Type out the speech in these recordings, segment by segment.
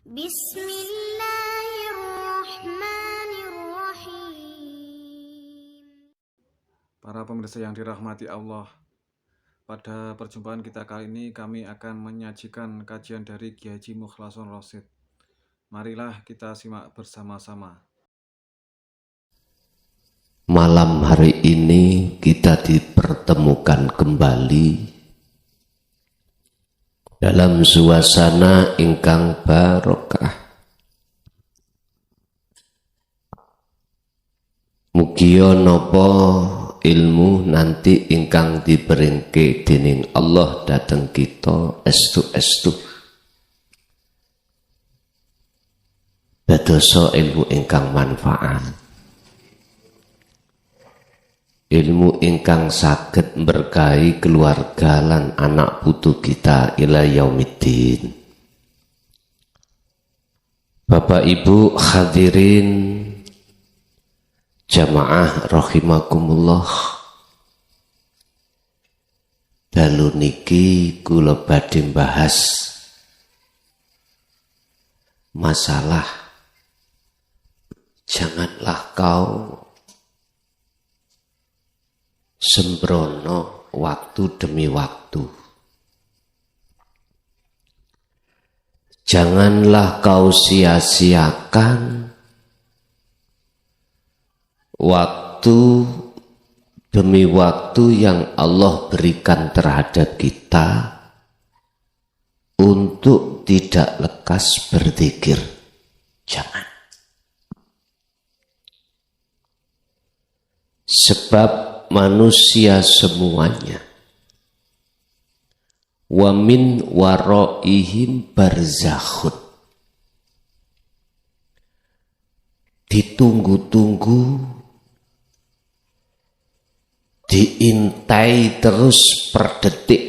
Bismillahirrahmanirrahim. Para pemirsa yang dirahmati Allah, pada perjumpaan kita kali ini kami akan menyajikan kajian dari Kiai Haji Mukhlason Rosyid. Marilah kita simak bersama-sama. Malam hari ini kita dipertemukan kembali dalam suasana ingkang barokah. Mugia napa ilmu nanti ingkang diberingke dening Allah dhateng kita estu-estu dadosa ilmu ingkang manfaat, ilmu ingkang saged berkahi keluarga lan anak putu kita ila yaumiddin. Bapak Ibu hadirin jamaah rahimakumullah, dalu niki kula badhe bahas masalah janganlah kau sembrono waktu demi waktu. Janganlah kau sia-siakan waktu demi waktu yang Allah berikan terhadap kita untuk tidak lekas berzikir. Jangan. Sebab manusia semuanya wa min waraihim barzakhun, ditunggu-tunggu, diintai terus per detik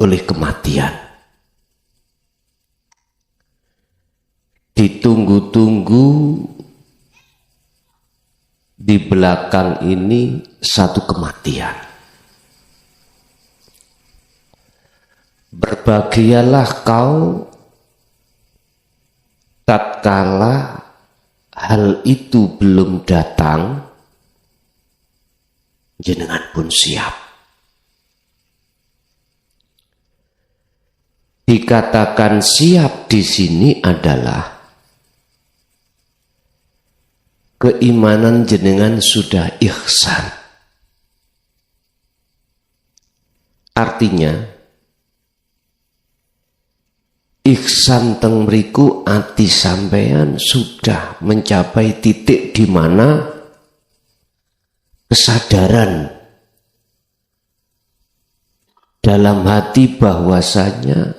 oleh kematian. Ditunggu-tunggu, di belakang ini satu kematian. Berbahagialah kau tatkala hal itu belum datang, jenengan pun siap. Dikatakan siap di sini adalah keimanan jenengan sudah ihsan. Artinya ihsan teng mriku ati sampeyan sudah mencapai titik di mana kesadaran dalam hati bahwasanya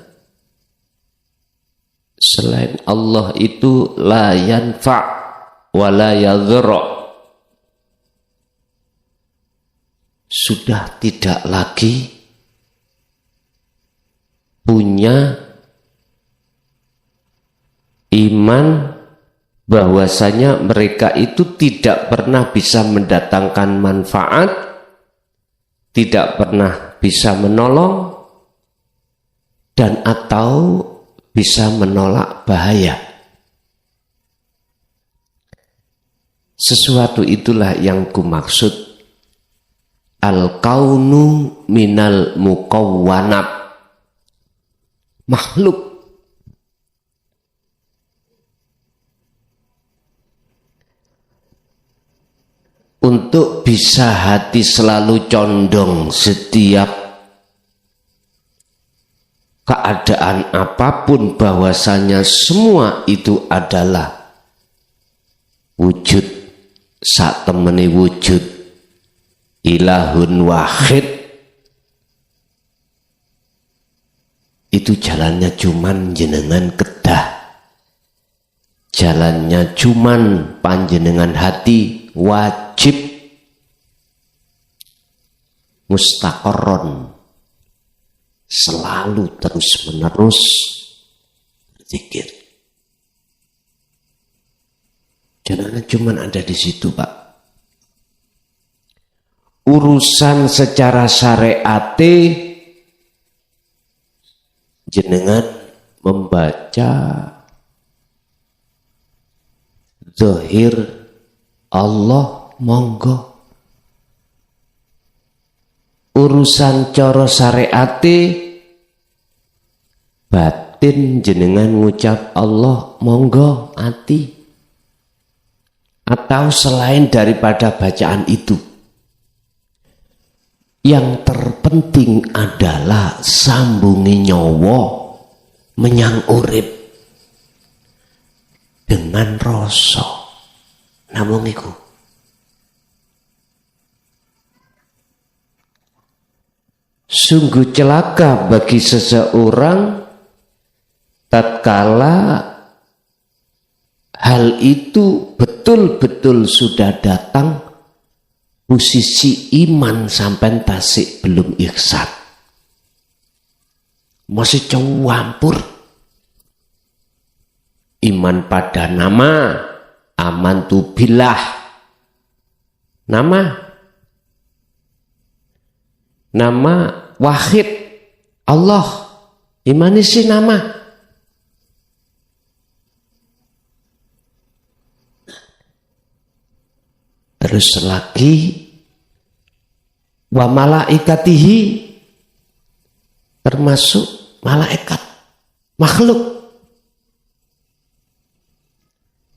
selain Allah itu la yanfa' wala yadhra, sudah tidak lagi punya iman bahwasanya mereka itu tidak pernah bisa mendatangkan manfaat, tidak pernah bisa menolong, dan atau bisa menolak bahaya. Sesuatu itulah yang kumaksud al-kaunu minal mukawwanat, makhluk untuk bisa hati selalu condong setiap keadaan apapun bahwasanya semua itu adalah wujud sak temene wujud ilahun wahid. Itu jalannya cuman jenengan kedah, jalannya cuman panjenengan hati wajib mustaqarron, selalu terus menerus berzikir. Jangan cuma ada di situ, Pak. Urusan secara syariate jenengan membaca zahir Allah monggo, urusan cara syariate batin jenengan ngucap Allah monggo ati, atau selain daripada bacaan itu. Yang terpenting adalah sambungi nyawa menyang urip dengan rasa. Namung iku. Sungguh celaka bagi seseorang tatkala hal itu betul-betul sudah datang, posisi iman sampai tasik belum ihsan, masih campur. Iman pada nama amantu billah, nama wahid Allah, iman isi nama. Terus lagi wa malaikatihi, termasuk malaikat makhluk,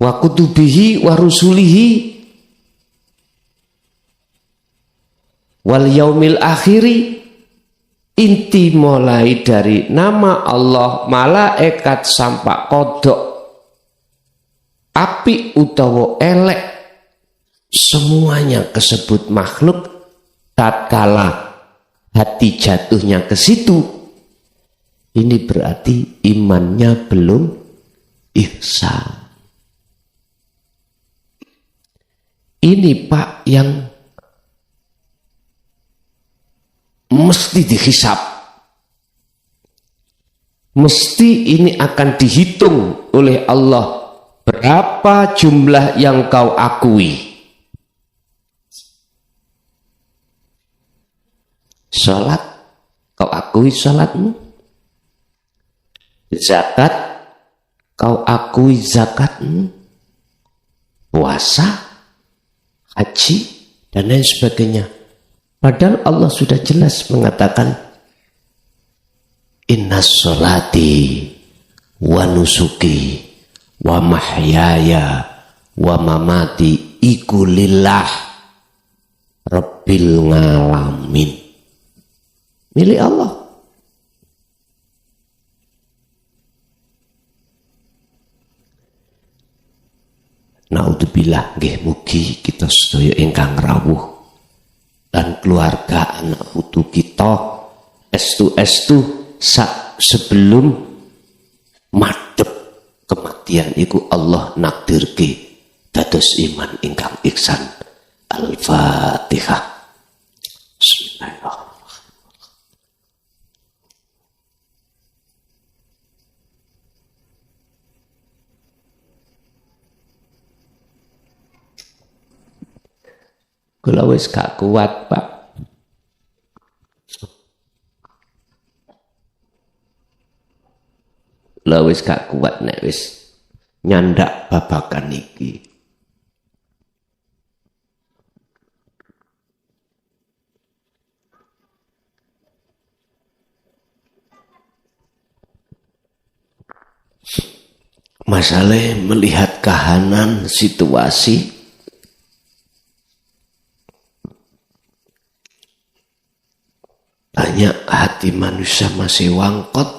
wa kutubihi wa rusulihi wal yaumil akhiri. Inti mulai dari nama Allah, malaikat sampai kodok api utawa elek, semuanya kesebut makhluk. Tatkala hati jatuhnya ke situ, ini berarti imannya belum ihsan. Ini Pak yang mesti dihisab. Mesti ini akan dihitung oleh Allah. Berapa jumlah yang kau akui? Salat, kau akui salatmu. Zakat, kau akui zakatmu. Puasa, haji, dan lain sebagainya. Padahal Allah sudah jelas mengatakan, inna sholati wa nusuki wa mahyaya wa mamati iku lillah rabbil ngalamin. Milik Allah. Naudzubillah, nggih mugi kita sedaya ingkang rawuh dan keluarga anak putu kita estu-estu sebelum madhep kematian iku Allah nakdirke dados iman ingkang ihsan. Al-Fatihah. Bismillahirrahmanirrahim. Kula wis gak kuat, Pak. Kula wis gak kuat nek wis nyandak babakan iki. Masalah melihat kahanan situasi, banyak hati manusia masih wangkot,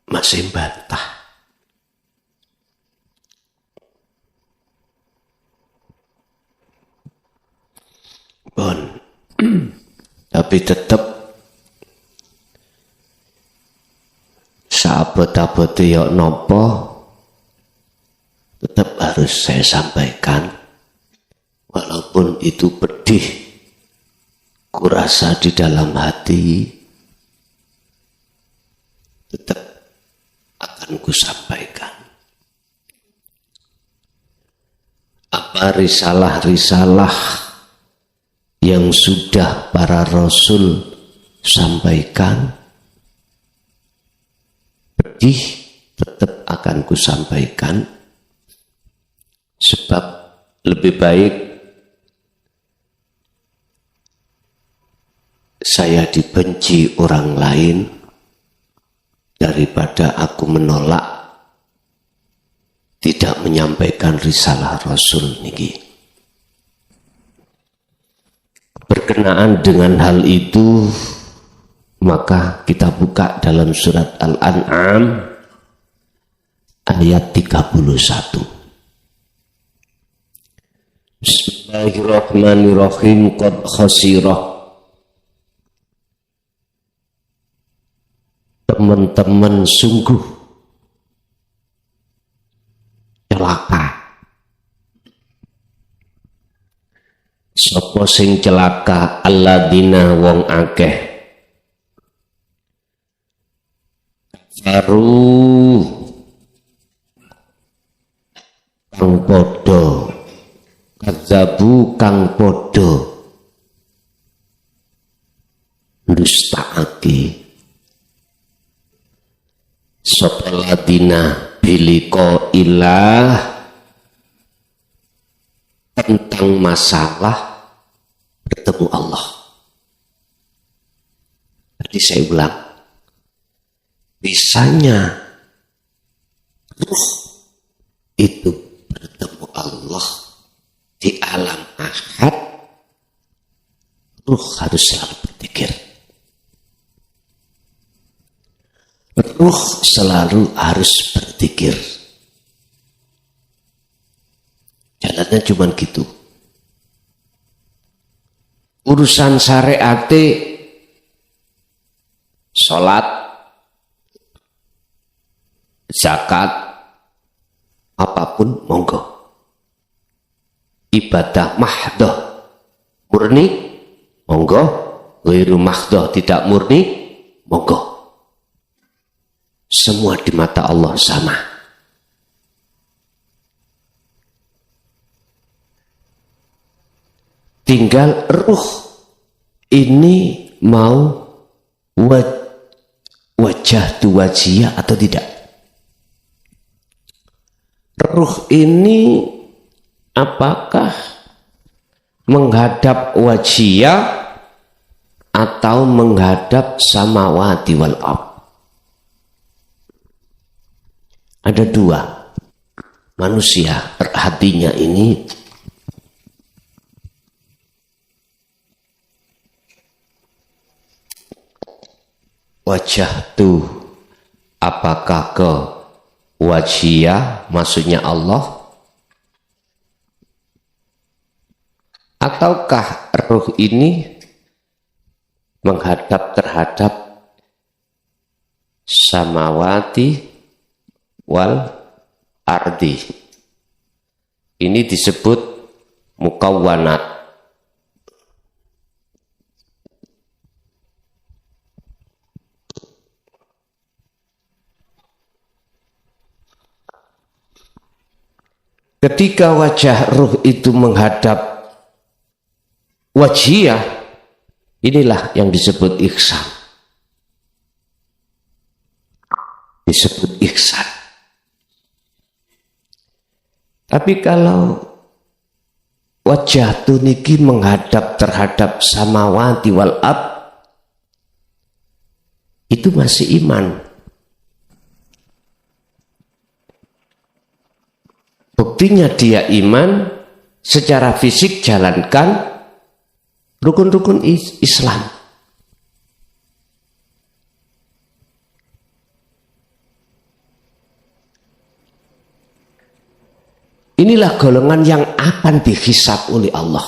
masih bantah. Bon, tapi tetap sahabat-sahabat yok nopo, tetap harus saya sampaikan. Walaupun itu pedih, kurasa di dalam hati, tetap akan kusampaikan. Apa risalah-risalah yang sudah para Rasul sampaikan, pedih tetap akan kusampaikan, sebab lebih baik saya dibenci orang lain daripada aku menolak tidak menyampaikan risalah Rasul niki. Berkenaan dengan hal itu, maka kita buka dalam surat Al-An'am ayat 31. Bismillahirrahmanirrahim. Qad khasirah, teman-teman sungguh celaka. Sapa sing celaka? Alladzina wong akeh baru kang padha kadzabu kang padha ndustaake sapa ladina biliko ilah tentang masalah bertemu Allah. Jadi saya ulang, bisanya ruh itu bertemu Allah di alam ahad, ruh harus selalu berpikir. Ruh selalu harus berzikir. Jalannya cuma gitu. Urusan syariat, sholat, zakat, apapun monggo. Ibadah mahdoh murni monggo, ghairu mahdoh tidak murni monggo. Semua di mata Allah sama. Tinggal ruh ini mau wajah tu wajiyah atau tidak. Ruh ini apakah menghadap wajiyah atau menghadap samawati wal ardh? Ada dua manusia hatinya ini wajah tuh apakah ke wajiyah maksudnya Allah, ataukah ruh ini menghadap terhadap samawati wal ardi. Ini disebut mukawwanat. Ketika wajah ruh itu menghadap wajiyah, inilah yang disebut ihsan. Disebut ihsan. Tapi kalau wajah tuniki menghadap terhadap samawati wal ardh, itu masih iman. Buktinya dia iman, secara fisik jalankan rukun-rukun Islam. Inilah golongan yang akan dihisab oleh Allah.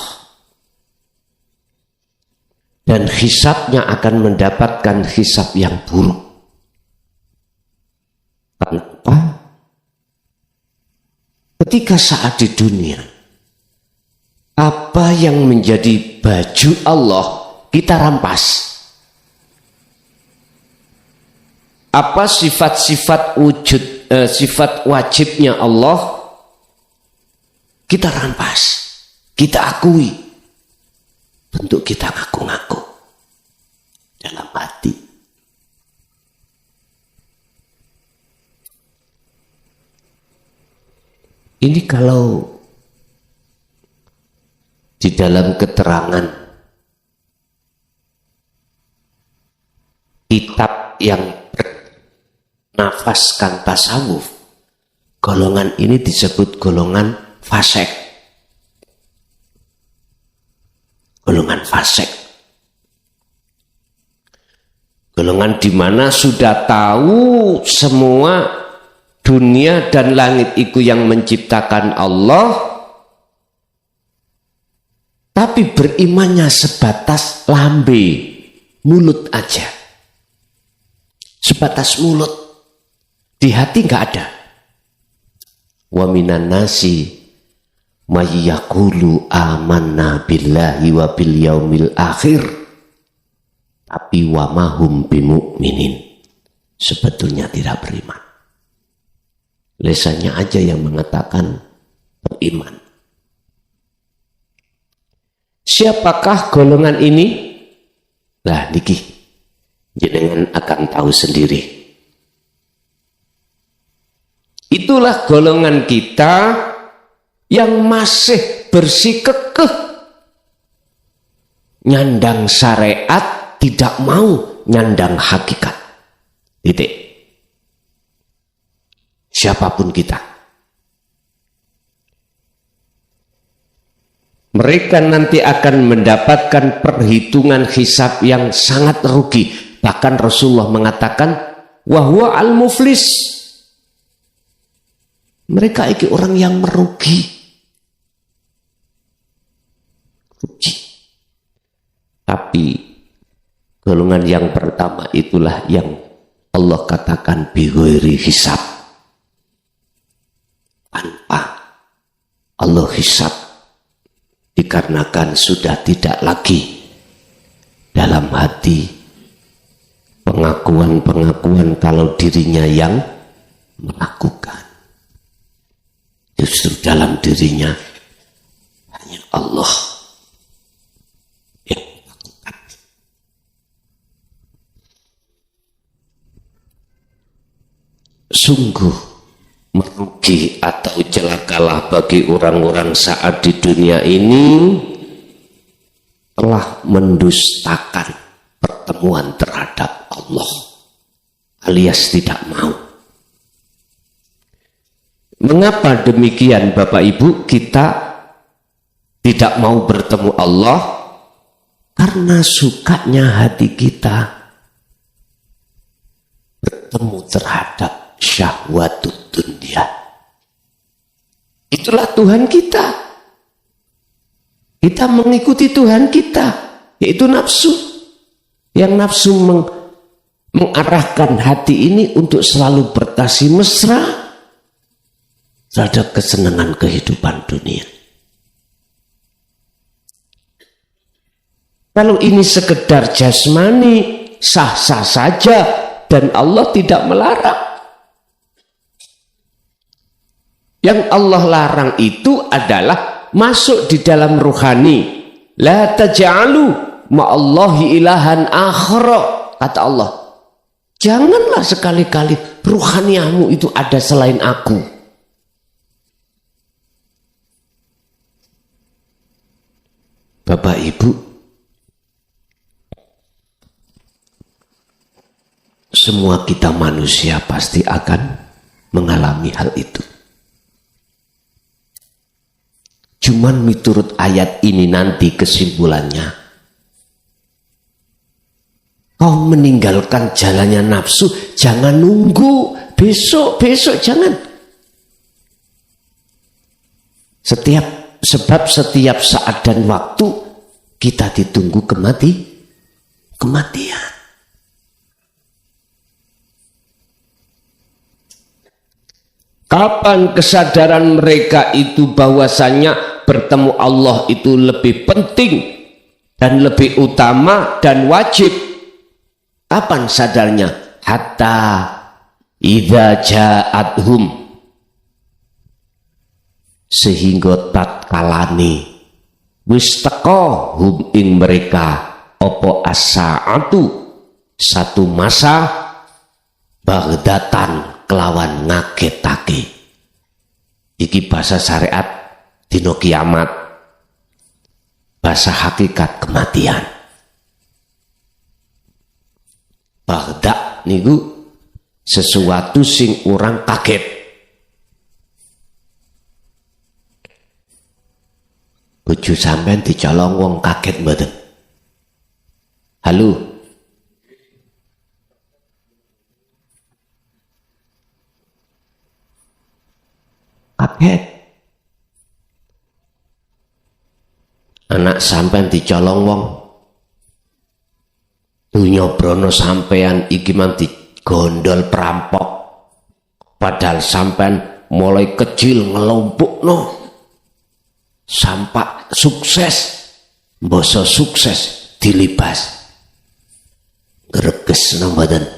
Dan hisabnya akan mendapatkan hisab yang buruk. Tanpa ketika saat di dunia, apa yang menjadi baju Allah kita rampas. Apa sifat-sifat wujud, sifat wajibnya Allah kita rampas, kita akui, bentuk kita ngaku-ngaku dalam dalam hati. Ini kalau di dalam keterangan kitab yang bernafaskan tasawuf, golongan ini disebut golongan fasik. Golongan fasik. Golongan di mana sudah tahu semua dunia dan langit itu yang menciptakan Allah, tapi berimannya sebatas lambe, mulut aja. Sebatas mulut. Di hati nggak ada. Wa minan nasi may yaqulu amanna billahi wa bil yaumil akhir, tapi wa mahum bimu'minin, sebetulnya tidak beriman. Lesannya aja yang mengatakan beriman. Siapakah golongan ini? Lah niki jenengan akan tahu sendiri. Itulah golongan kita yang masih bersikukuh nyandang syariat, tidak mau nyandang hakikat. Titik. Siapapun kita. Mereka nanti akan mendapatkan perhitungan hisab yang sangat rugi. Bahkan Rasulullah mengatakan, wahwa al-muflis. Mereka itu orang yang merugi. Tapi golongan yang pertama itulah yang Allah katakan bighairi hisab. Tanpa Allah hisab, dikarenakan sudah tidak lagi dalam hati pengakuan-pengakuan kalau dirinya yang melakukan. Justru dalam dirinya hanya Allah yang melakukan. Sungguh merugi atau celakalah bagi orang-orang saat di dunia ini telah mendustakan pertemuan terhadap Allah, alias tidak mau. Mengapa demikian Bapak Ibu kita tidak mau bertemu Allah? Karena sukanya hati kita bertemu terhadap syahwatud dunia. Itulah Tuhan kita. Kita mengikuti Tuhan kita, yaitu nafsu. Yang nafsu mengarahkan hati ini untuk selalu bertasi mesra terhadap kesenangan kehidupan dunia. Kalau ini sekedar jasmani, sah-sah saja dan Allah tidak melarang. Yang Allah larang itu adalah masuk di dalam ruhani. La taj'alu ma'allahi ilahan akhara, kata Allah. Janganlah sekali-kali ruhaniamu itu ada selain aku. Bapak Ibu, semua kita manusia pasti akan mengalami hal itu. Cuman miturut ayat ini nanti kesimpulannya, kau meninggalkan jalannya nafsu, jangan nunggu besok jangan. Sebab setiap saat dan waktu kita ditunggu kematian. Kapan kesadaran mereka itu bahwasanya bertemu Allah itu lebih penting dan lebih utama dan wajib? Kapan sadarnya? Hatta idza ja'athum, sehingga tatkalane wis teka hum ing mereka apa as-sa'atu satu masa bagdatan kelawan ngagetake. Iki bahasa syariat dino kiamat, bahasa hakikat kematian. Bagdak niku sesuatu sing orang kaget. Bojo sampean dicolong wong kaget mboten? Halo. Kaget. Anak sampean dicolong wong. Dunya brono sampean iki mang digondol perampok. Padahal sampean mulai kecil ngelompokno. Sampai sukses. Mboso sukses dilibas. Greges nang badan.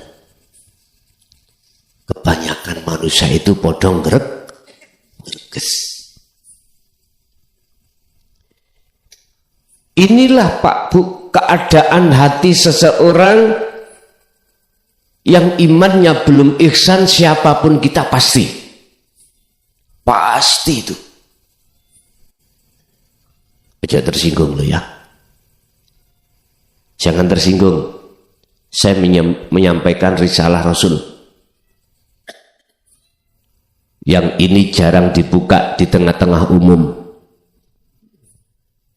Kebanyakan manusia itu podong greges. Inilah Pak Bu keadaan hati seseorang yang imannya belum ihsan, siapapun kita pasti itu. Jangan tersinggung lo ya. Jangan tersinggung. Saya menyampaikan risalah Rasul. Yang ini jarang dibuka di tengah-tengah umum.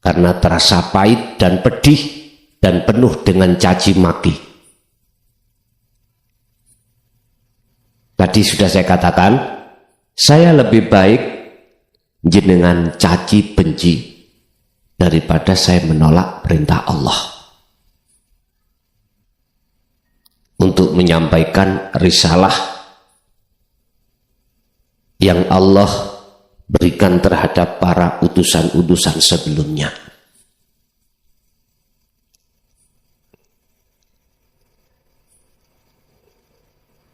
Karena terasa pahit dan pedih dan penuh dengan caci maki. Tadi sudah saya katakan, saya lebih baik jenengan caci benci daripada saya menolak perintah Allah untuk menyampaikan risalah yang Allah berikan terhadap para utusan-utusan sebelumnya.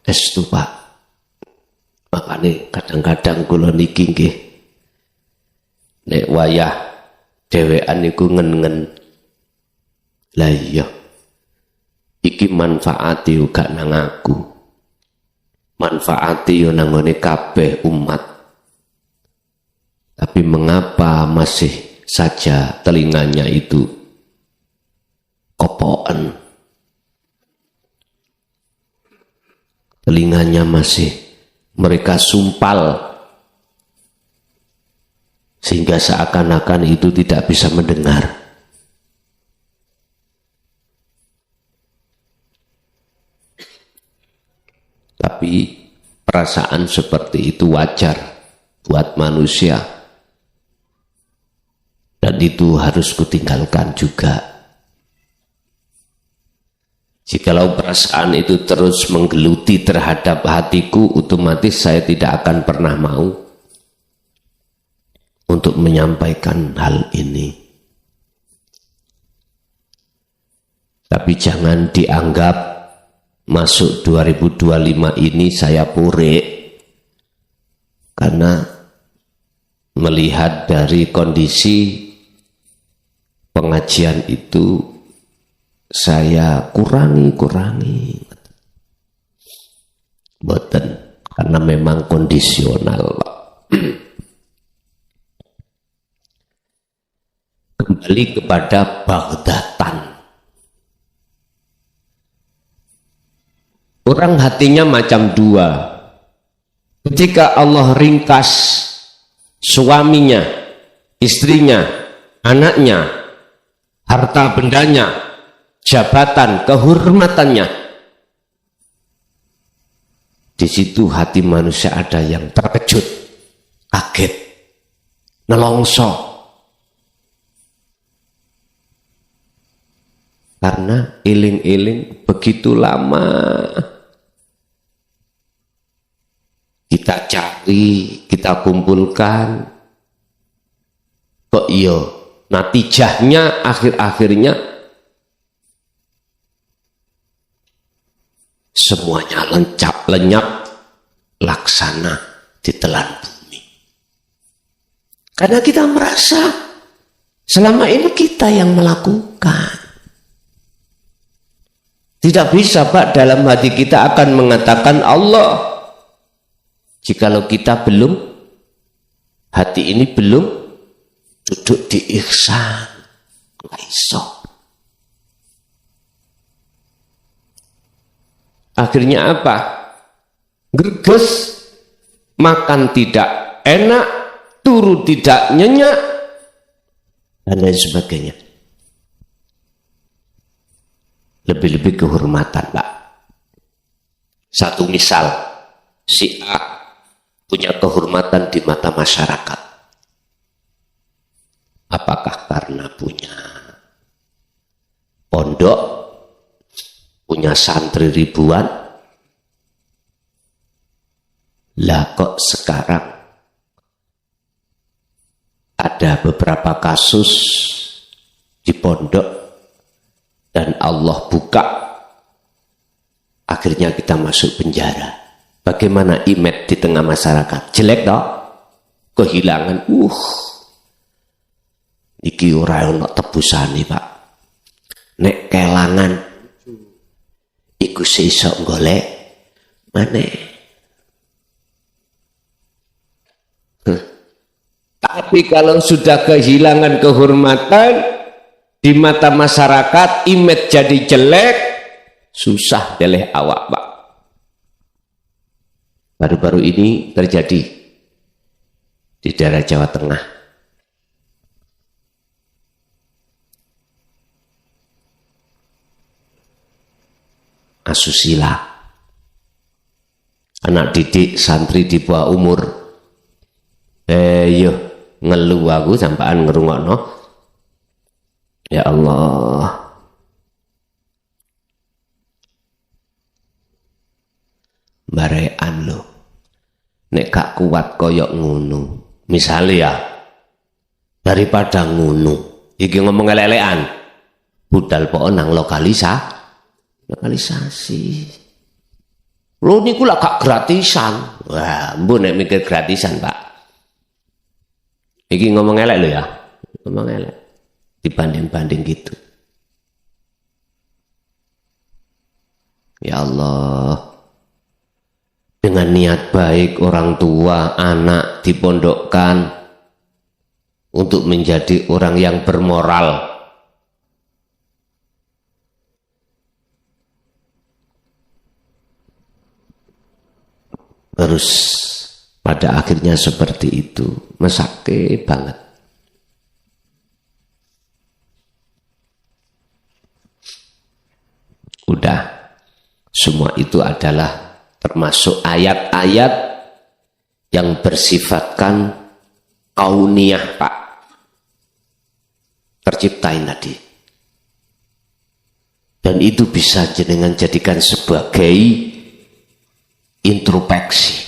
Estu Pak, makanya kadang-kadang kula niki nggih nek wayah dhewean niku ngen-ngen. Lah iya, iki manfaati uga nang aku, manfaati yo nang ngene kabeh umat. Tapi mengapa masih saja telinganya itu kopoan, telinganya masih mereka sumpal sehingga seakan-akan itu tidak bisa mendengar. Tapi perasaan seperti itu wajar buat manusia, dan itu harus kutinggalkan juga. Jikalau perasaan itu terus menggeluti terhadap hatiku, otomatis saya tidak akan pernah mau untuk menyampaikan hal ini. Tapi jangan dianggap masuk 2025 ini saya purek, karena melihat dari kondisi pengajian itu saya kurangi boten, karena memang kondisional. Kembali kepada bagdatan. Orang hatinya macam dua. Ketika Allah ringkas suaminya, istrinya, anaknya, harta bendanya, jabatan, kehormatannya, di situ hati manusia ada yang terkejut, kaget, nelongso. Karena iling-iling begitu lama kita cari, kita kumpulkan, kok iya natijahnya akhir-akhirnya semuanya lenyap laksana ditelan bumi. Karena kita merasa selama ini kita yang melakukan. Tidak bisa Pak, dalam hati kita akan mengatakan Allah. Jikalau kita belum, hati ini belum duduk di ihsan, nggak iso. Akhirnya apa? Greges, makan tidak enak, turu tidak nyenyak, dan lain sebagainya. Lebih-lebih kehormatan Pak. Satu misal, si A punya kehormatan di mata masyarakat. Apakah karena punya pondok, punya santri ribuan? Lah kok sekarang ada beberapa kasus di pondok dan Allah buka, akhirnya kita masuk penjara. Bagaimana image di tengah masyarakat? Jelek toh? Kehilangan. Iki ora ono tebusane, Pak. Nek kelangan iku sesuk golek maneh. Tapi kalau sudah kehilangan kehormatan di mata masyarakat, image jadi jelek, susah deleh awak, Pak. Baru-baru ini terjadi di daerah Jawa Tengah. Asusila, anak didik santri di bawah umur. Yo ngeluh aku sampaan ngerungokno. Ya Allah. Barean lo. Nek gak kuat koyok ngunu. Misalnya ya, daripada ngunu, iki ngomong elek-elekan, budal po nang lokalisasi. Lo niku lah gak gratisan. Wah, mbu nek mikir gratisan, Pak. Iki ngomong elek lo ya. Ngomong elek. Dibanding-banding gitu. Ya Allah. Dengan niat baik orang tua, anak dipondokkan untuk menjadi orang yang bermoral. Terus pada akhirnya seperti itu, mesake banget. Udah, semua itu adalah termasuk ayat-ayat yang bersifatkan kauniyah, Pak. Terciptain tadi. Dan itu bisa dengan jadikan sebagai introspeksi.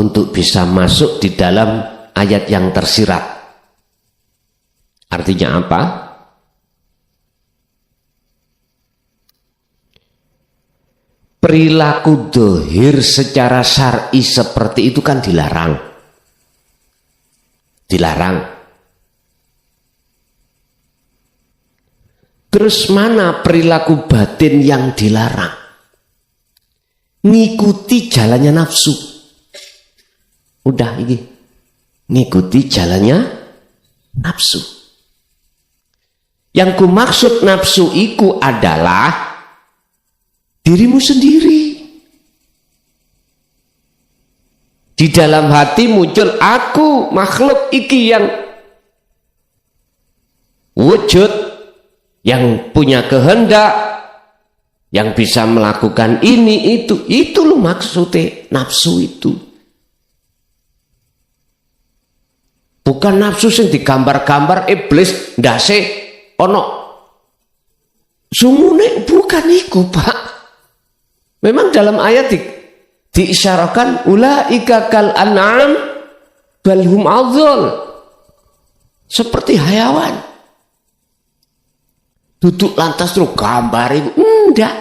Untuk bisa masuk di dalam ayat yang tersirat. Artinya apa? Perilaku dohir secara syar'i seperti itu kan dilarang. Terus mana perilaku batin yang dilarang? Ngikuti jalannya nafsu. Udah ini. Ngikuti jalannya nafsu. Yang kumaksud nafsu iku adalah dirimu sendiri. Di dalam hati muncul aku, makhluk iki yang wujud, yang punya kehendak, yang bisa melakukan ini itu loh maksudnya nafsu itu. Bukan nafsu yang digambar-gambar iblis ndase ono sungune, bukan iku, Pak. Memang dalam ayat diisyarakan ulaika kal an'am bal hum adhal, seperti hayawan. Duduk lantas terus gambar itu enggak.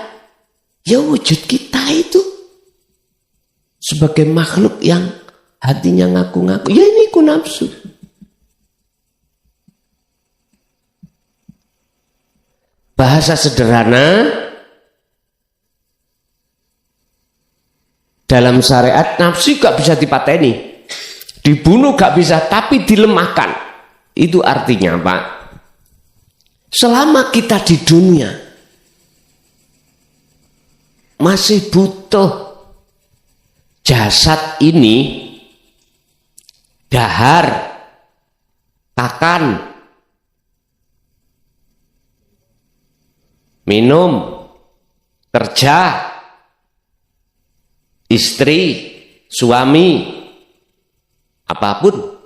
Ya wujud kita itu sebagai makhluk yang hatinya ngaku-ngaku. Ya ini ku nafsu. Bahasa sederhana, dalam syariat nafsu gak bisa dipateni, dibunuh gak bisa, tapi dilemahkan. Itu artinya Pak, selama kita di dunia masih butuh jasad ini, dahar, pakan, minum, kerja, istri, suami, apapun.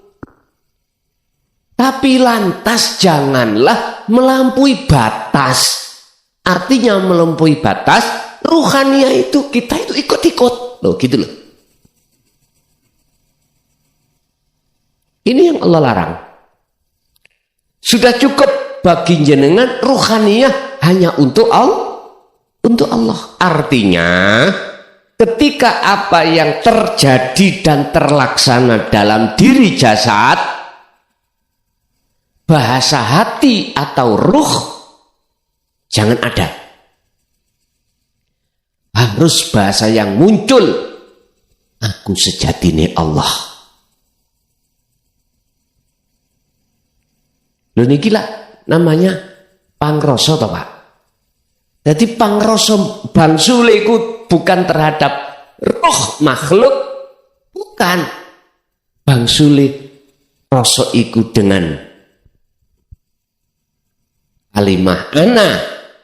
Tapi lantas janganlah melampaui batas. Artinya melampaui batas, ruhania itu kita itu ikut-ikut. Loh gitu loh. Ini yang Allah larang. Sudah cukup bagi jenengan ruhania hanya untuk Allah. Untuk Allah. Artinya ketika apa yang terjadi dan terlaksana dalam diri jasad, bahasa hati atau ruh jangan ada. Harus bahasa yang muncul, aku sejatine Allah. Lho niki lah namanya pangrasa toh Pak. Jadi pangrasa bangsule iku bukan terhadap roh makhluk, bukan. Bangsule rasa iku dengan kalimah ana,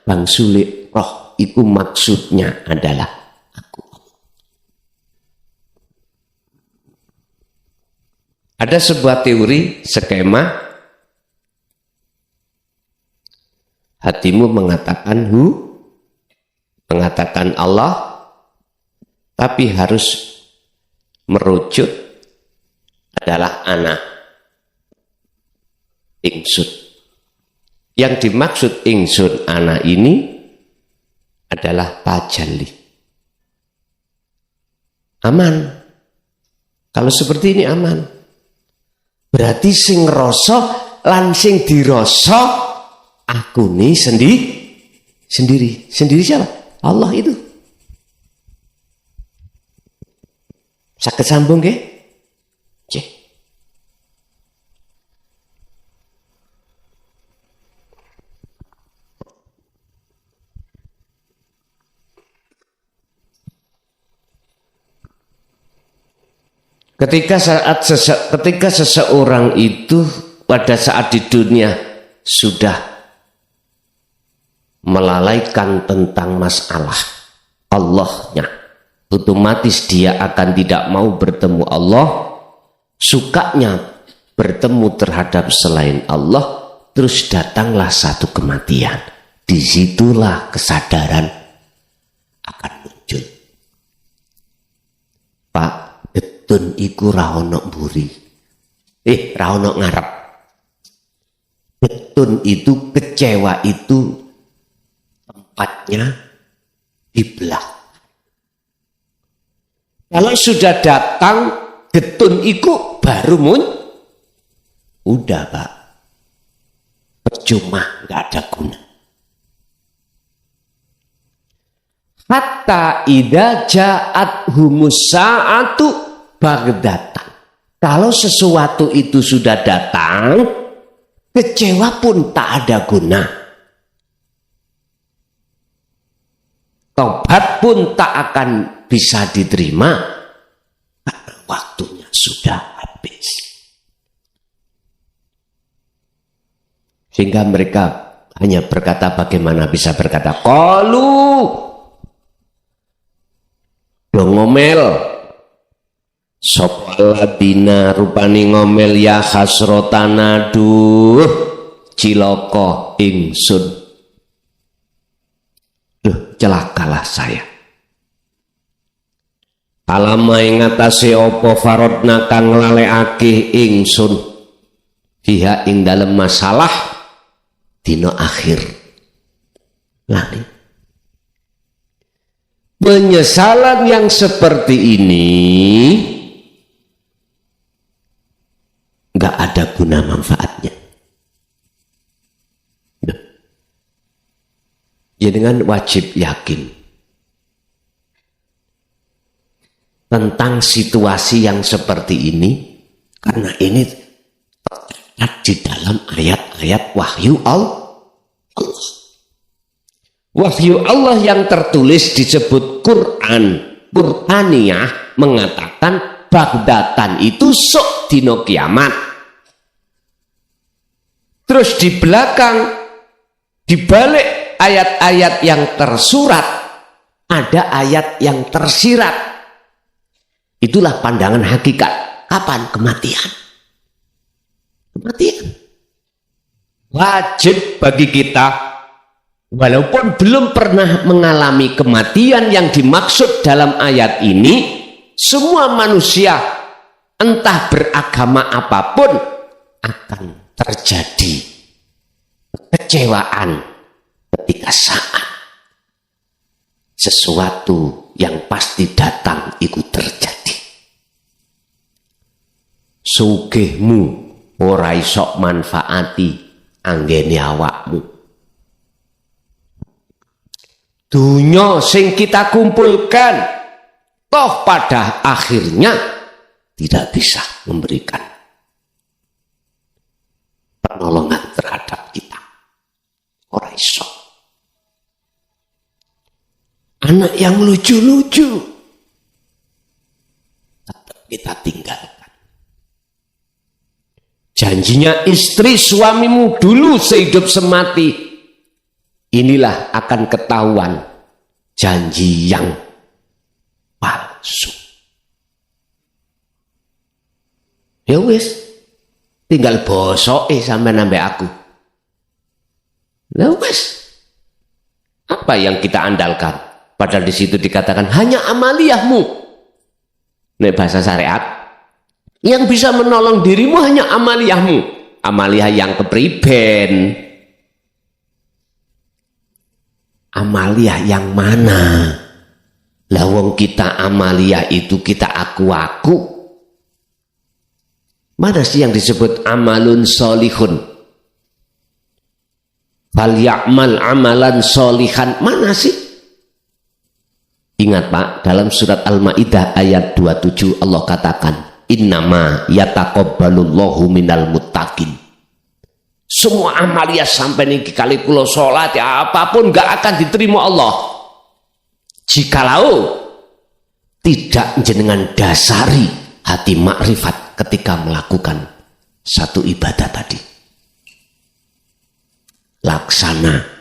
bangsule roh iku maksudnya adalah aku. Ada sebuah teori, skema, hatimu mengatakan mengatakan Allah, tapi harus merujuk adalah ana, ingsun. Yang dimaksud ingsun ana ini adalah tajalli. Aman. Kalau seperti ini aman. Berarti sing rasa lan sing dirasa aku nih sendiri. Sendiri siapa? Allah itu. Saged sambung nggih? Nggih. Ketika seseorang itu pada saat di dunia sudah melalaikan tentang masalah Allahnya, otomatis dia akan tidak mau bertemu Allah, sukanya bertemu terhadap selain Allah, terus datanglah satu kematian. Disitulah kesadaran akan muncul. Pak, getun iku ra ono mburi. Ra ono ngarep. Getun itu, kecewa itu tempatnya di belakang. Kalau sudah datang getun iku baru udah Pak, percuma, nggak ada guna. Hatta idza ja'at humus sa'atu bagdatan. Kalau sesuatu itu sudah datang, kecewa pun tak ada guna. Tobat pun tak akan bisa diterima karena waktunya sudah habis. Sehingga mereka hanya berkata, bagaimana bisa berkata qalu, dong ngomel, sopaladina rupani ngomel, ya hasrotana, duh ciloko ingsun, duh celakalah saya. Alama ingatasi opo farodna kang nglalekake ingsun fiha ing dalem masalah dino akhir. Lali. Penyesalan yang seperti ini nggak ada guna manfaatnya. Ya dengan wajib yakin tentang situasi yang seperti ini, karena ini tercatat di dalam ayat-ayat wahyu Allah. Wahyu Allah yang tertulis disebut Qur'aniyah mengatakan Baghdatan itu sok dino kiamat. Terus di belakang, di balik ayat-ayat yang tersurat, ada ayat yang tersirat. Itulah pandangan hakikat. Kapan? Kematian. Kematian. Wajib bagi kita, walaupun belum pernah mengalami kematian yang dimaksud dalam ayat ini, semua manusia, entah beragama apapun, akan terjadi kekecewaan ketika saat sesuatu yang pasti datang itu terjadi. Sugihmu ora iso manfaati anggene awakmu. Dunya sing kita kumpulkan toh pada akhirnya tidak bisa memberikan pertolongan terhadap kita. Ora iso. Anak yang lucu-lucu tetap kita tinggalkan. Janjinya istri suamimu dulu sehidup semati, inilah akan ketahuan janji yang palsu. Ya wis, tinggal bosoke sampai nambah aku. Ya wis, apa yang kita andalkan? Padahal di situ dikatakan hanya amaliyahmu. Nek bahasa syariat, yang bisa menolong dirimu hanya amaliyahmu. Amaliyah yang kepriben? Amaliyah yang mana? Lawang kita amaliyah itu kita aku-aku. Mana sih yang disebut amalun solihun? Fal ya'mal amalan solihan. Mana sih? Ingat Pak, dalam surat Al-Ma'idah ayat 27 Allah katakan, innama yataqabbalullahu minal muttaqin. Semua amaliyah sampai nih kali kula sholat ya apapun gak akan diterima Allah jikalau tidak jenengan dasari hati makrifat ketika melakukan satu ibadah tadi. Laksana.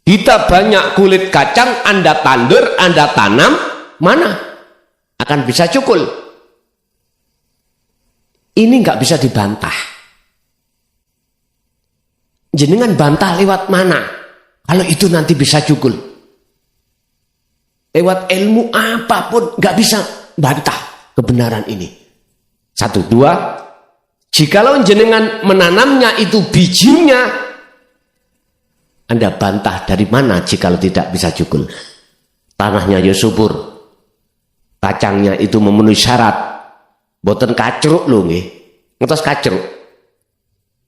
Kita banyak kulit kacang, Anda tandur, Anda tanam, mana akan bisa cukul? Ini nggak bisa dibantah. Jenengan bantah lewat mana? Kalau itu nanti bisa cukul. Lewat ilmu apapun nggak bisa bantah kebenaran ini. 1, 2. Jikalau jenengan menanamnya itu bijinya, Anda bantah dari mana jikalau tidak bisa cukul? Tanahnya ya subur, kacangnya itu memenuhi syarat, boten kacruk lho nggih. Ngertos kacruk?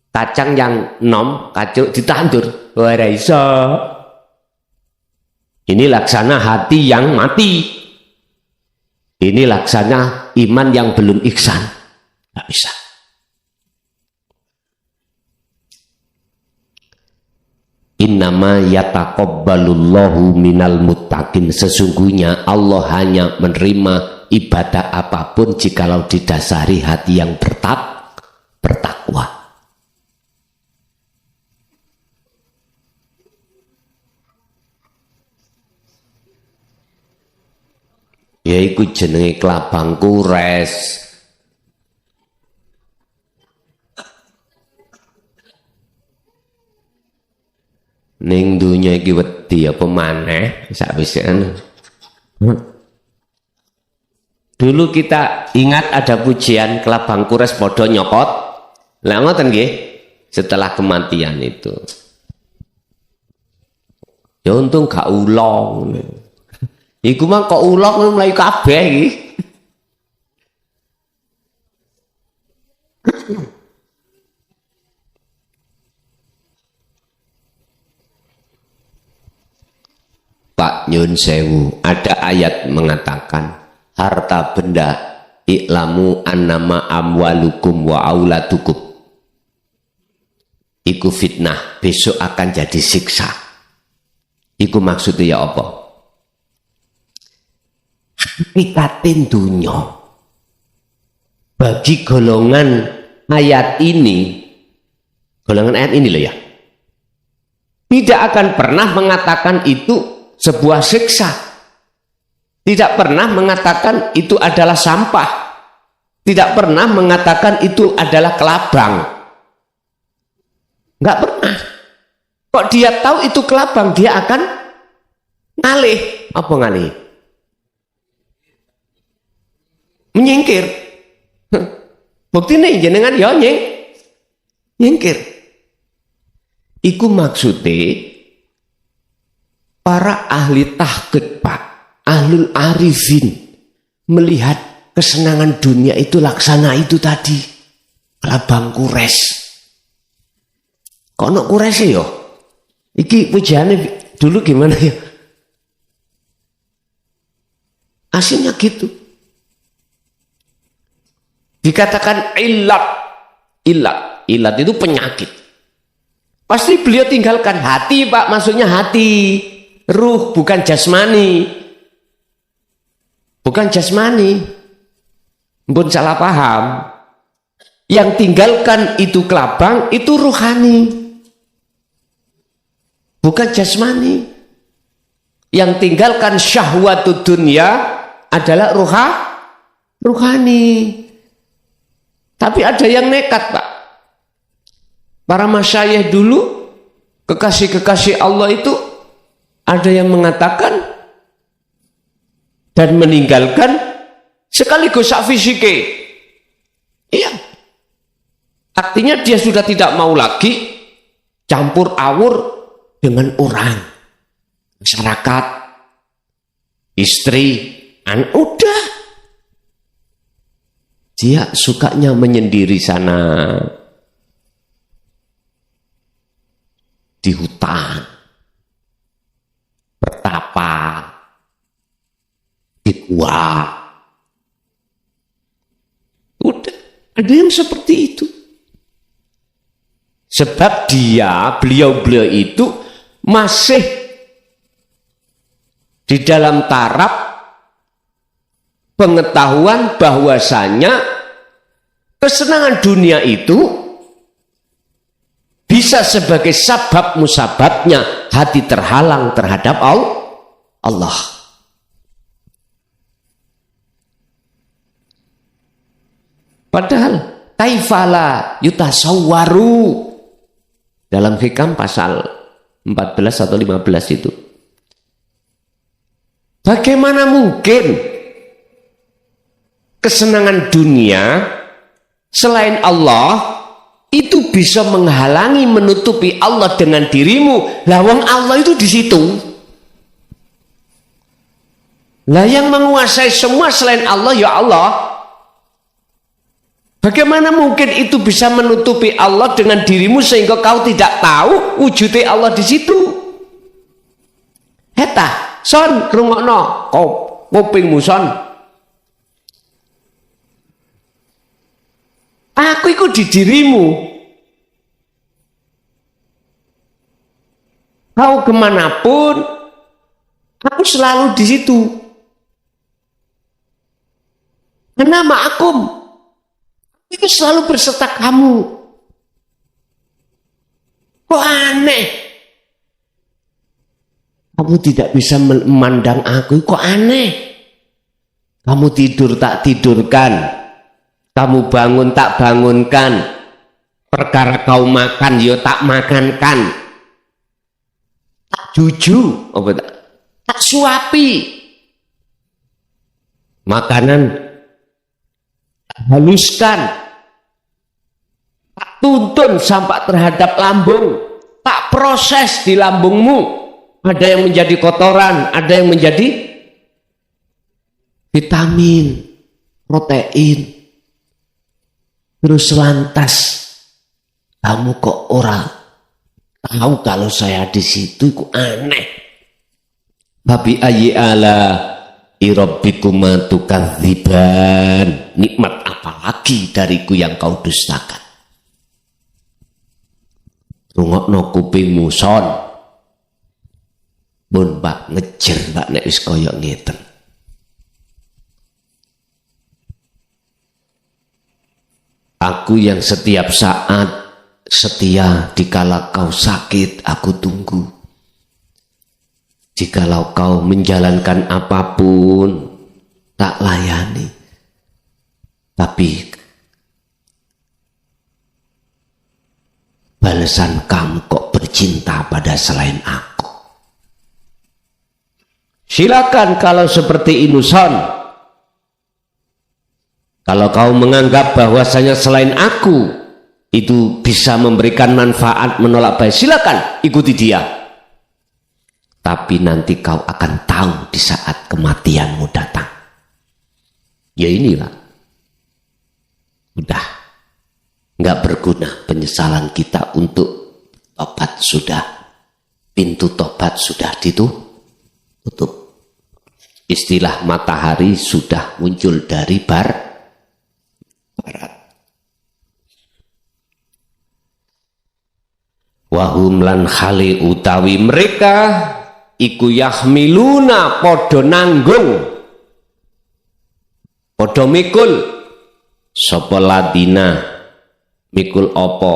Kacang yang nom, kacruk ditandur, ora iso. Ini laksana hati yang mati. Ini laksana iman yang belum ihsan. Nggak bisa. Innama yataqabbalullahu minal muttaqin. Sesungguhnya Allah hanya menerima ibadah apapun jikalau didasari hati yang bertakwa. Yaiku jenenge klabang kures. Ning dunya iki wedi apa maneh sakwise anu. Dulu kita ingat ada pujian kelabang kures padha nyokot. Lah ngoten nggih, setelah kematian itu. Ya untung gak ulong. Iku mah kok ulong mlayu kabeh iki. Pak Nyun Sewu, ada ayat mengatakan harta benda i'lamu annama amwalukum wa auladukum iku fitnah, besok akan jadi siksa. Iku maksudnya ya apa? Hakikatin dunya bagi golongan ayat ini, golongan ayat ini loh ya, tidak akan pernah mengatakan itu sebuah siksa, tidak pernah mengatakan itu adalah sampah, tidak pernah mengatakan itu adalah kelabang, nggak pernah. Kok dia tahu itu kelabang, dia akan ngalih. Apa ngalih? Menyingkir. Bukti nih jenengan ya nyingkir. Iku maksudnya para ahli tahqiq Pak, ahlul arifin melihat kesenangan dunia itu laksana itu tadi, kelabang kures. Kok nak kures ya? Iki pujiannya dulu gimana ya? Aslinya gitu. Dikatakan ilat itu penyakit. Pasti beliau tinggalkan hati Pak, maksudnya hati, ruh, bukan jasmani. Bukan jasmani. Mpun salah paham. Yang tinggalkan itu kelabang, itu ruhani. Bukan jasmani. Yang tinggalkan syahwatud dunya adalah ruhani. Tapi ada yang nekat Pak. Para masyayikh dulu, kekasih-kekasih Allah itu, ada yang mengatakan dan meninggalkan sekaligus sak fisike. Iya. Artinya dia sudah tidak mau lagi campur awur dengan orang, masyarakat, istri, anak, udah. Dia sukanya menyendiri sana, di hutan, bertapa, di gua. Udah, ada yang seperti itu. Sebab beliau itu masih di dalam taraf pengetahuan bahwasanya kesenangan dunia itu bisa sebagai sabab musababnya hati terhalang terhadap Allah. Padahal kaifala yutasawwaru dalam Hikam pasal 14 atau 15 itu. Bagaimana mungkin kesenangan dunia selain Allah itu bisa menghalangi, menutupi Allah dengan dirimu? Lawang Allah itu di situ. Lah yang menguasai semua selain Allah ya Allah. Bagaimana mungkin itu bisa menutupi Allah dengan dirimu sehingga kau tidak tahu wujudnya Allah di situ? Heta, son rungokno kupingmu son. Aku ikut di dirimu. Kau kemanapun, aku selalu di situ. Karena ma'akum, itu selalu berserta kamu. Kok aneh? Kamu tidak bisa memandang aku, kok aneh? Kamu tidur tak tidurkan. Kamu bangun tak bangunkan, perkara kau makan yo tak makankan, tak juju, tak suapi, makanan tak haluskan, tak tuntun sampai terhadap lambung, tak proses di lambungmu, ada yang menjadi kotoran, ada yang menjadi vitamin, protein. Terus lantas kamu kok orang tahu kalau saya di situ, kok aneh. Fabi ayyi ala irabbikuma tukadziban. Nikmat apa lagi dariku yang kau dustakan? Rungokno kupingmu son. Mun Pak ngejer Pak nek wis kaya ngeten. Aku yang setiap saat setia dikala kau sakit aku tunggu. Jikalau kau menjalankan apapun tak layani. Tapi balasan kamu kok bercinta pada selain aku. Silakan kalau seperti ini son. Kalau kau menganggap bahwasanya selain aku itu bisa memberikan manfaat menolak baik, silakan ikuti dia. Tapi nanti kau akan tahu di saat kematianmu datang. Ya inilah. Udah. Nggak berguna penyesalan kita untuk tobat sudah. Pintu tobat sudah ditutup. Istilah matahari sudah muncul dari barat. Wahum lan khali utawi mereka iku yahmiluna podo nanggung podo mikul sapa ladina mikul opo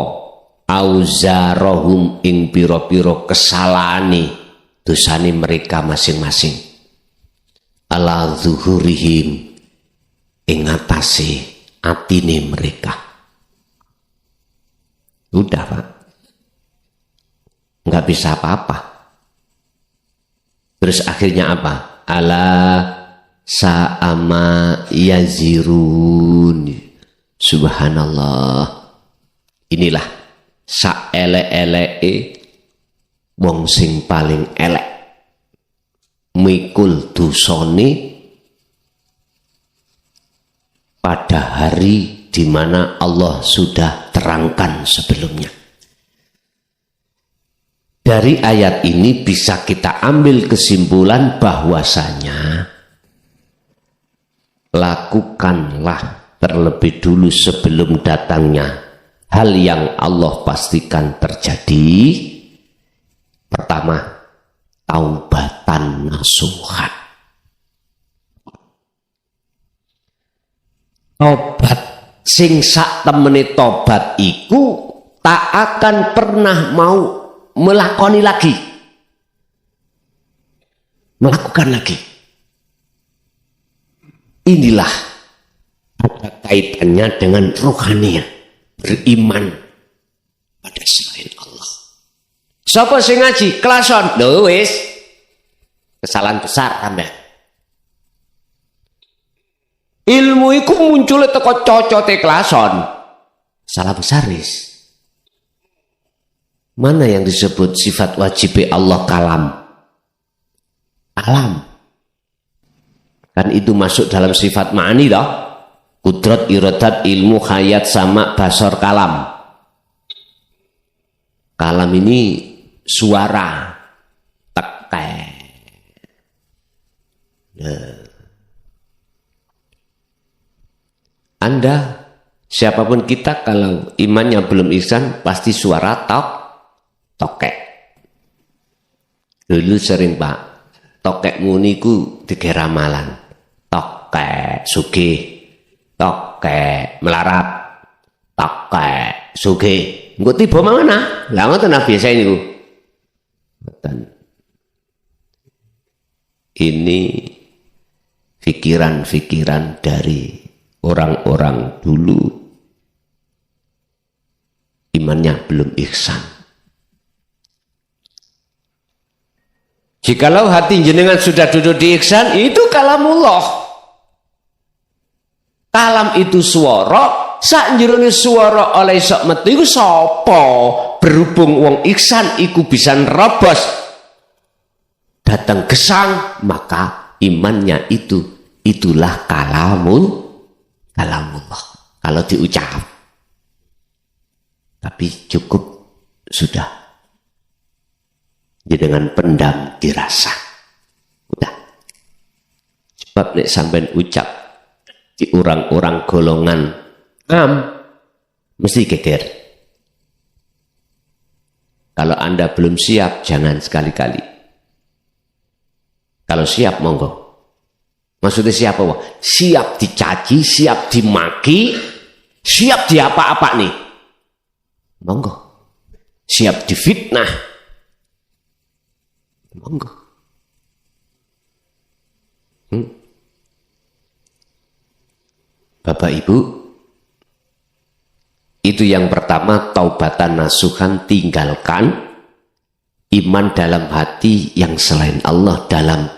auzarohum ing piro-piro kesalani dosane mereka masing-masing ala zuhurihim ing atase atine mereka. Udah Pak, nggak bisa apa-apa. Terus akhirnya apa? Ala sa'ama yazirun. Subhanallah. Inilah saelek-eleke wong sing paling elek mikul dosane pada hari di mana Allah sudah terangkan sebelumnya. Dari ayat ini bisa kita ambil kesimpulan bahwasanya lakukanlah terlebih dulu sebelum datangnya hal yang Allah pastikan terjadi. Pertama, taubatan nasuhan. Tobat sing sak temene tobat iku tak akan pernah mau melakoni lagi, melakukan lagi. Inilah ada kaitannya dengan rohaniah, beriman pada selain Allah. Sapa sing ngaji kelason lho wis kesalahan besar sampean. Ilmu iku muncul teko cocote kelason. Salah besar wis. Mana yang disebut sifat wajib Allah kalam? Alam. Kan itu masuk dalam sifat ma'ani loh. Kudrat, iradat, ilmu, hayat, sama, basar, kalam. Kalam ini suara. Tekai. Anda, siapapun kita kalau imannya belum ihsan, pasti suara tokek. Dulu sering Pak, tokekmu niku dikei ramalan. Tokek sugih, tokek melarat, tokek sugih. Engko tiba mana? Lah ngoten biasa niku. Ini pikiran-pikiran dari orang-orang dulu, imannya belum ihsan. Jikalau hati jenengan sudah duduk di ihsan, itu kalamullah. Kalam itu suara, sak jerone suara oleh sok metu iku sapa? Berhubung wong ihsan iku bisa nerobos datang gesang, maka imannya itulah kalamullah. Kalau diucap. Tapi cukup sudah. Dengan pendam dirasa. Sebab nek sampean ucap di orang-orang golongan mesti geger. Kalau Anda belum siap, jangan sekali-kali. Kalau siap, monggo. Maksudnya siap apa? Siap dicaci, siap dimaki, siap di apa-apa nih. Monggo. Siap difitnah. Monggo. Bapak Ibu, itu yang pertama, taubatan nasuhan, tinggalkan iman dalam hati yang selain Allah dalam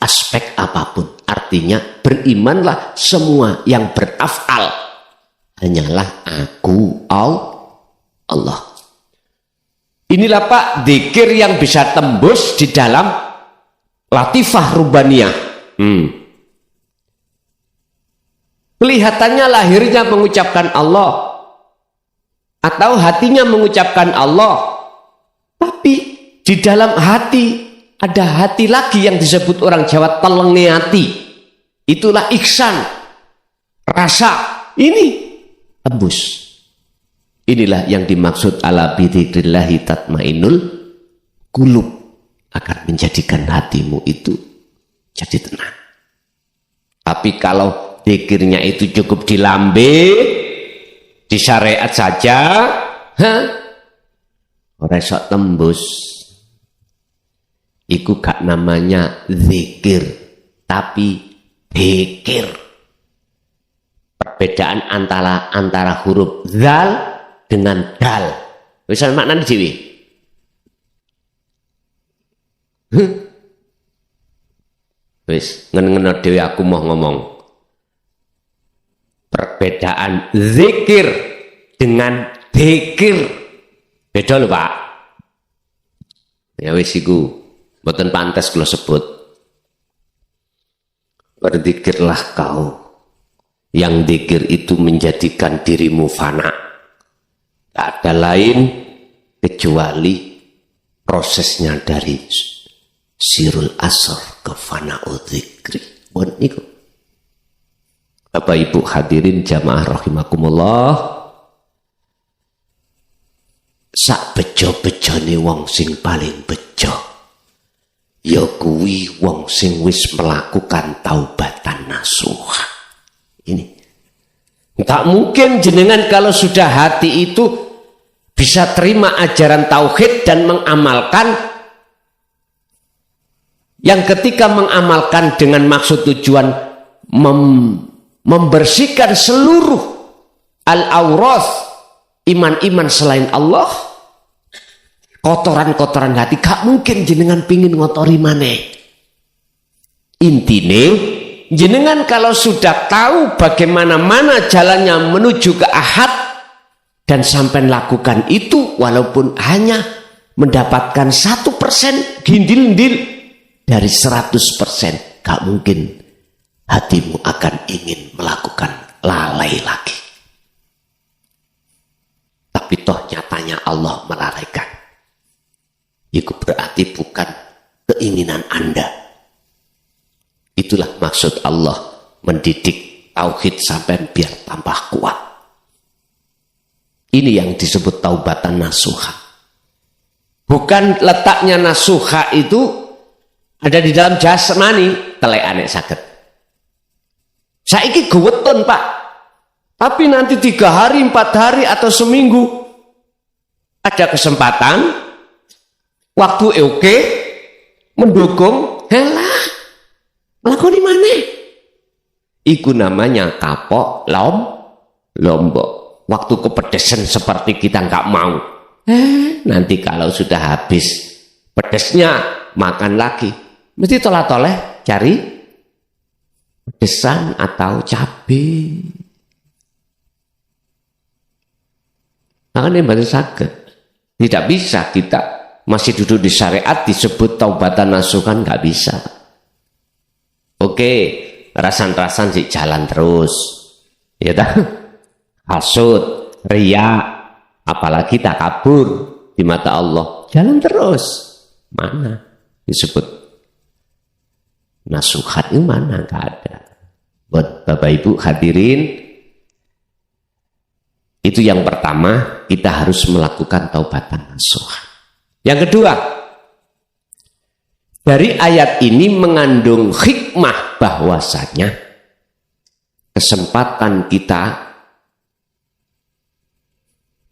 aspek apapun. Artinya berimanlah semua yang berafal hanyalah aku Allah. Inilah Pak dzikir yang bisa tembus di dalam latifah rubaniyah. Kelihatannya lahirnya mengucapkan Allah atau hatinya mengucapkan Allah, tapi di dalam hati ada hati lagi yang disebut orang Jawa telenge hati. Itulah ihsan, rasa ini tembus. Inilah yang dimaksud ala bidzikrillahi tatmainnul qulub, akan menjadikan hatimu itu jadi tenang. Tapi kalau zikirnya itu cukup di lambe, di syariat saja, ora iso tembus. Iku gak namanya zikir, tapi dzikir. Perbedaan antara huruf zal dengan dal. Wis maknane dhewe. Wis ngene-ngene dhewe aku mau ngomong. Perbedaan zikir dengan dzikir beda lho Pak. Ya wis iku mboten pantes kula sebut. Berzikirlah kau, yang zikir itu menjadikan dirimu fana. Tak ada lain kecuali prosesnya dari sirul asr ke fana'u dzikri. Bon iku. Bapak Ibu hadirin jamaah rahimakumullah, sak bejo-bejone wong sing paling bejo ya kuwi wong sing wis melakukan taubatan nasuha. Ini tak mungkin jenengan kalau sudah hati itu bisa terima ajaran tauhid dan mengamalkan, yang ketika mengamalkan dengan maksud tujuan membersihkan seluruh al-awrath, iman-iman selain Allah, kotoran-kotoran hati, gak mungkin jenengan pingin ngotori maneh. Intine jenengan kalau sudah tahu bagaimana jalannya menuju ke ahad dan sampai lakukan itu, walaupun hanya mendapatkan 1% gindil-gindil dari 100%, gak mungkin hatimu akan ingin melakukan lalai lagi. Tapi toh nyatanya Allah melalaikan. Itu berarti bukan keinginan Anda. Itulah maksud Allah mendidik tauhid sampai biar tambah kuat. Ini yang disebut taubatan nasuha. Bukan letaknya nasuha itu ada di dalam jasmani, telekane saged. Saiki geweton Pak, tapi nanti 3 hari, 4 hari atau seminggu ada kesempatan, waktu oke, mendukung, helah, lakoni maneh. Iku namanya kapok lombok. Waktu kepedesan seperti kita nggak mau. Nanti kalau sudah habis pedesnya, makan lagi. Mesti toleh-toleh cari pedesan atau cabai. Makanya baru sakit. Tidak bisa kita masih duduk di syariat disebut taubatan nasuhan, nggak bisa. Oke, rasan-rasan sih jalan terus. Ya dah. Hasud, riya, apalagi takabur di mata Allah, jalan terus. Mana disebut nasuhat itu mana? Nggak ada. Buat Bapak Ibu hadirin, itu yang pertama, kita harus melakukan taubatan nasuha. Yang kedua, dari ayat ini mengandung hikmah bahwasanya kesempatan kita,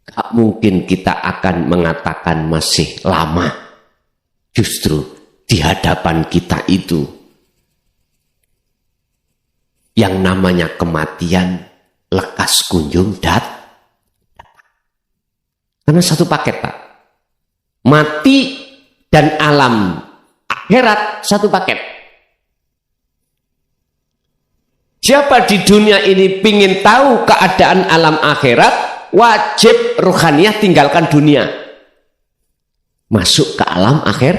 gak mungkin kita akan mengatakan masih lama. Justru di hadapan kita itu yang namanya kematian lekas kunjung karena satu paket, Pak. Mati dan alam akhirat satu paket. Siapa di dunia ini pingin tahu keadaan alam akhirat, wajib ruhaniyah tinggalkan dunia, masuk ke alam akhir.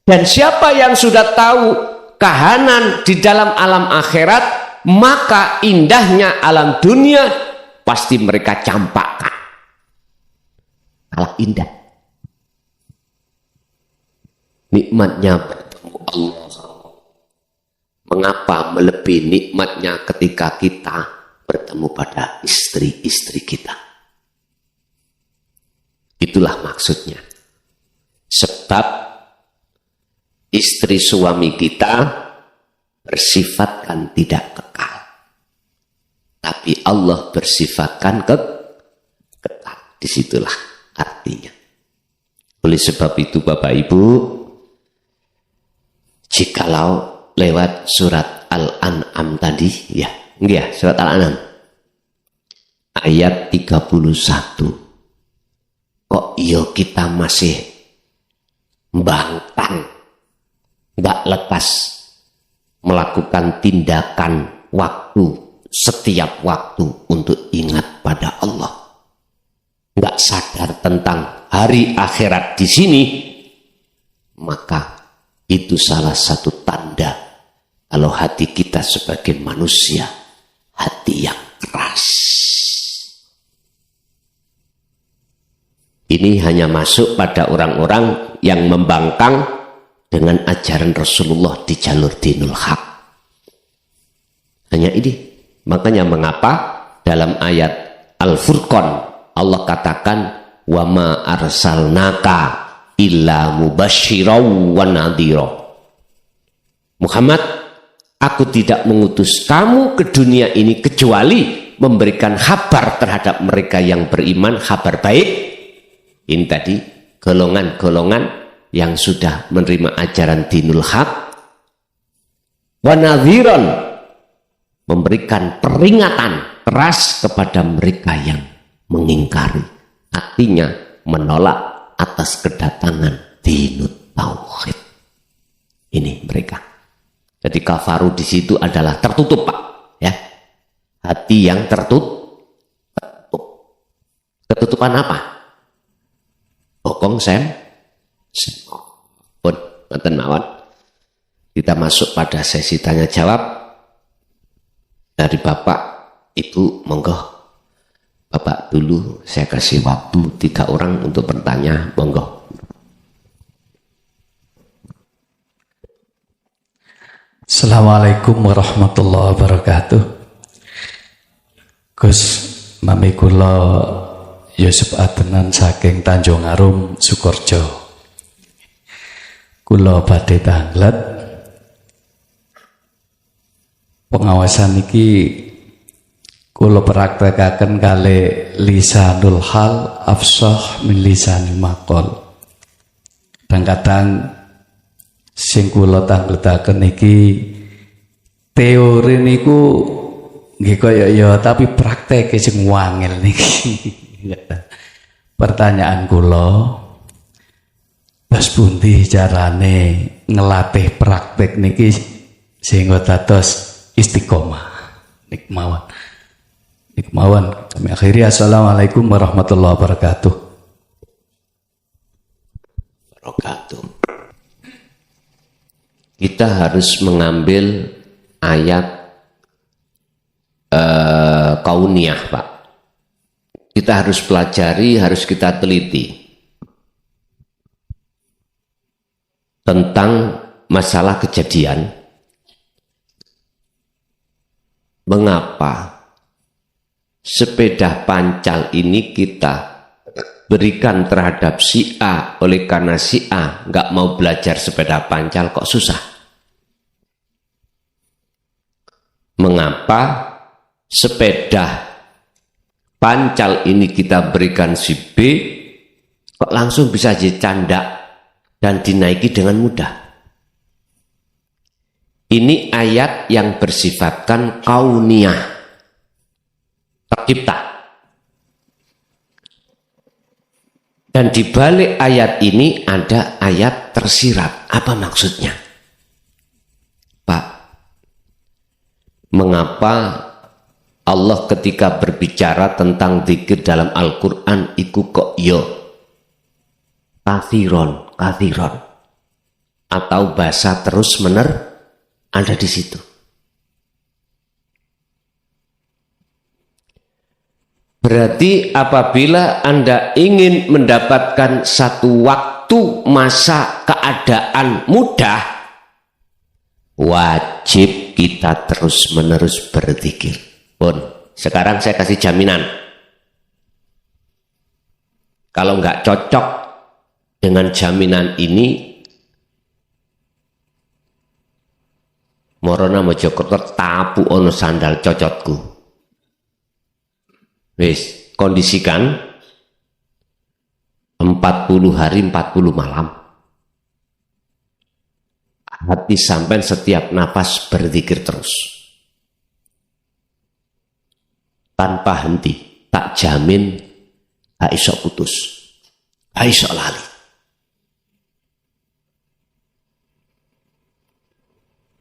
Dan siapa yang sudah tahu kahanan di dalam alam akhirat, maka indahnya alam dunia pasti mereka campakkan. Kalah indah. Nikmatnya bertemu Allah. Mengapa melebihi nikmatnya ketika kita bertemu pada istri-istri kita? Itulah maksudnya. Sebab istri suami kita bersifatkan tidak kekal. Tapi Allah bersifatkan kekal. Disitulah artinya. Oleh sebab itu Bapak Ibu, jikalau lewat surat Al-An'am tadi, ya surat Al-An'am ayat 31, kok iya kita masih bangtang, nggak lepas melakukan tindakan setiap waktu untuk ingat pada Allah, nggak sadar tentang hari akhirat di sini, maka itu salah satu tanda kalau hati kita sebagai manusia hati yang keras. Ini hanya masuk pada orang-orang yang membangkang dengan ajaran Rasulullah di jalur dinul haq. Hanya ini. Makanya mengapa dalam ayat Al-Furqan Allah katakan wa ma arsalnaka illa mubasysyiran wa nadhira. Muhammad, aku tidak mengutus kamu ke dunia ini kecuali memberikan kabar terhadap mereka yang beriman, kabar baik. Ini tadi golongan-golongan yang sudah menerima ajaran dinul haq. Wa nadhiran, memberikan peringatan keras kepada mereka yang mengingkari, artinya menolak atas kedatangan dinut tauhid. Ini mereka. Jadi kafaru di situ adalah tertutup, Pak, ya. Hati yang tertutup. Ketutupan apa? Bokong pun manten mawon. Kita masuk pada sesi tanya jawab dari Bapak, Ibu, monggo. Bapak dulu, saya kasih waktu 3 orang untuk bertanya, monggo. Assalamualaikum warahmatullahi wabarakatuh. Gus, nami kula Yusuf Adnan saking Tanjung Arum, Sukorejo. Kula badhe tanglet pengawasan iki kula praktekaken kalih lisanul hal afsah min lisanil maqal. Kadang-kadang sing kula tangletaken iki teori niku nggih kaya ya, tapi prakteke sing wangel niki. Pertanyaan kula, bas pundi carane ngelatih praktek niki sehingga dados istiqomah? Nikmawon. Kami akhiri, assalamualaikum warahmatullahi wabarakatuh. Kita harus mengambil ayat kauniyah, Pak. Kita harus pelajari, harus kita teliti tentang masalah kejadian mengapa sepeda pancal ini kita berikan terhadap si A oleh karena si A nggak mau belajar sepeda pancal kok susah. Mengapa sepeda pancal ini kita berikan si B kok langsung bisa dicandak dan dinaiki dengan mudah. Ini ayat yang bersifatkan kauniyah, tercipta. Dan di balik ayat ini ada ayat tersirat. Apa maksudnya? Pak, mengapa Allah ketika berbicara tentang zikir dalam Al-Quran iku kok yo kathiron atau bahasa terus ada di situ. Berarti apabila Anda ingin mendapatkan satu waktu masa keadaan mudah, wajib kita terus-menerus berzikir. Pun, sekarang saya kasih jaminan. Kalau nggak cocok dengan jaminan ini, Morona Mojokerto tapu ono sandal cocotku. Wis, kondisikan 40 hari 40 malam. Hati sampai setiap nafas berzikir terus. Tanpa henti, tak jamin gak iso putus, gak iso lali.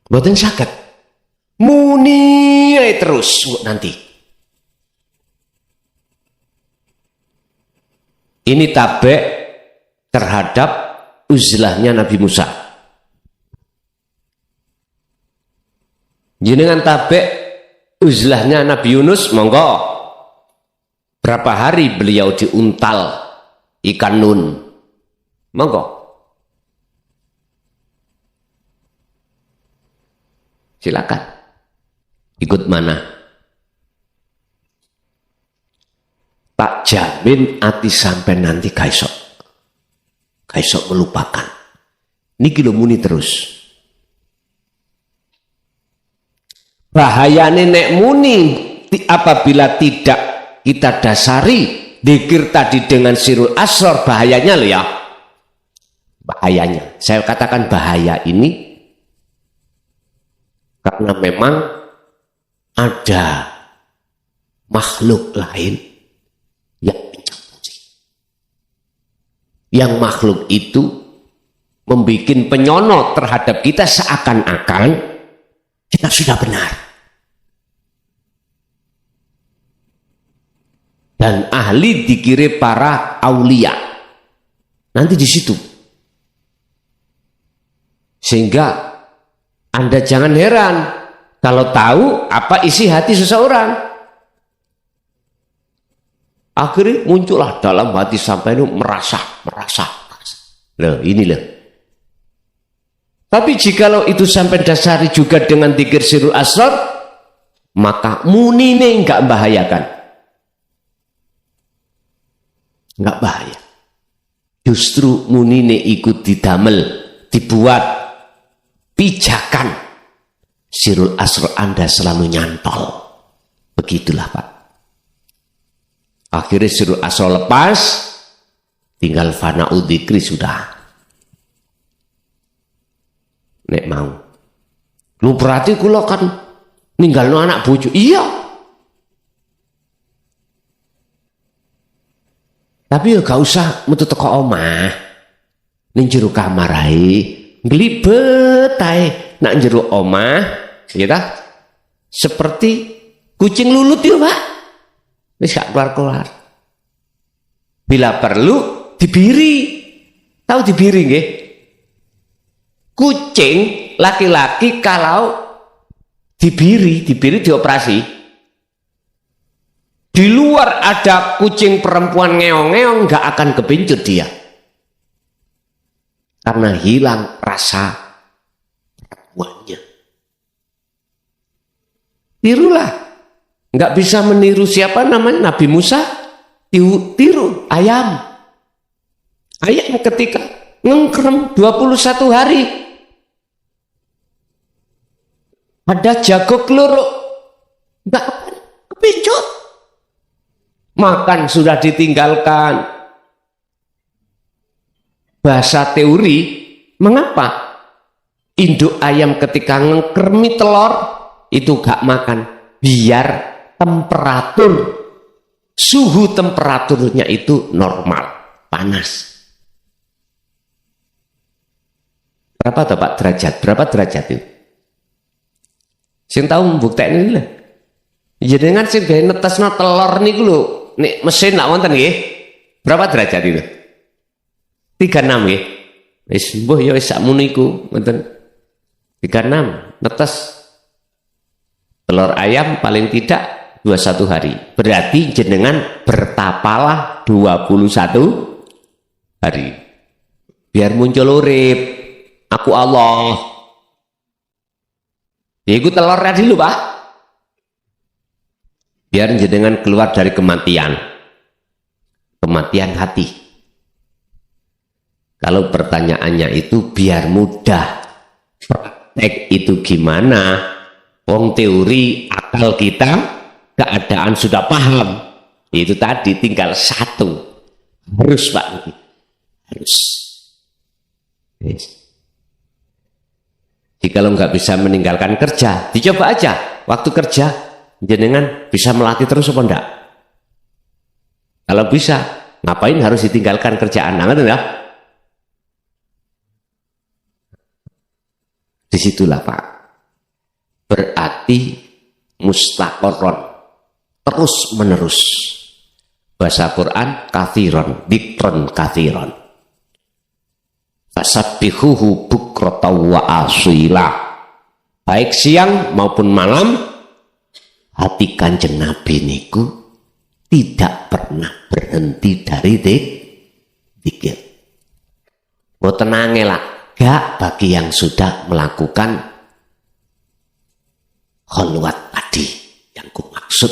Boten saged muni terus nanti. Ini tabek terhadap uzlahnya Nabi Musa. Jenengan tabek uzlahnya Nabi Yunus, monggo. Berapa hari beliau diuntal ikan nun, monggo. Silakan. Ikut mana? Tak jamin hati sampai nanti kaisok melupakan. Niki lho muni terus. Bahayane nek muni apabila tidak kita dasari dzikir tadi dengan sirul asrar, bahayanya loh ya. Bahayanya. Saya katakan bahaya ini karena memang ada makhluk lain yang mencampuri. Yang makhluk itu membuat penyonot terhadap kita seakan-akan kita sudah benar. Dan ahli dikira para aulia. Nanti di situ. Sehingga Anda jangan heran kalau tahu apa isi hati seseorang. Akhirnya muncullah dalam hati sampai itu merasa. Loh, ini loh. Tapi jikalau itu sampai dasari juga dengan dzikir sirul asrar, maka munine enggak membahayakan. Enggak bahaya. Justru munine ikut didamel, dibuat pijakan. Sirul asrar Anda selalu nyantol. Begitulah Pak. Akhirnya sirul asrar lepas, tinggal fana'u dzikri sudah. Nek mau. Lu berarti kula kan ninggalno anak bojo. Iya. Tapi ya gak usah metu teko omah. Ning jero kamar ae, nglibet ae nak jero omah, ya ta? Seperti kucing lulut ya, Pak. Wis gak keluar-keluar. Bila perlu dibiri. Tahu dibiri nggih? Kucing laki-laki kalau dibiri dioperasi. Di luar ada kucing perempuan ngeong-ngeong nggak akan kebencut dia. Karena hilang rasa perempuannya. tirulah. Nggak bisa meniru siapa namanya Nabi Musa, tiru ayam. Ayam ketika ngengkrem 21 hari ada jago keluruk, nggak kepincut, makan sudah ditinggalkan. Bahasa teori, mengapa induk ayam ketika ngengkremi telur itu gak makan? Biar temperatur, suhu temperaturnya itu normal, panas. Berapa tuh Pak derajat? Berapa derajat itu? Sing tahu mbuktekne iki lho. Jenengan sing gawe netesno telur niku lho, nek mesin lak wonten nggih. Berapa derajat itu? 36 nggih. Wis mbuh ya wis sakmono iku, ngoten. 36 netes telur ayam paling tidak 21 hari. Berarti jenengan bertapalah 21 hari. Biar muncul urip. Aku Allah. Ya iku telur tadi lho, Pak. Biar jenengan keluar dari kematian. Kematian hati. Kalau pertanyaannya itu biar mudah, praktek itu gimana? Wong teori akal kita, keadaan sudah paham. Itu tadi tinggal satu. Harus Pak. Harus. Yes. Jika lo nggak bisa meninggalkan kerja, dicoba aja. Waktu kerja, jenengan bisa melatih terus apa enggak? Kalau bisa, ngapain harus ditinggalkan kerjaan? Nah, ya? Disitulah Pak, berarti mustaqorron, terus menerus. Bahasa Quran kathiron, dikron kathiron. Fasabbihuhu bukrata wa asila. Baik siang maupun malam, hati Kanjeng Nabi niku tidak pernah berhenti dari zikir. Mboten angel lah. Gak bagi yang sudah melakukan kholwat tadi yang ku maksud.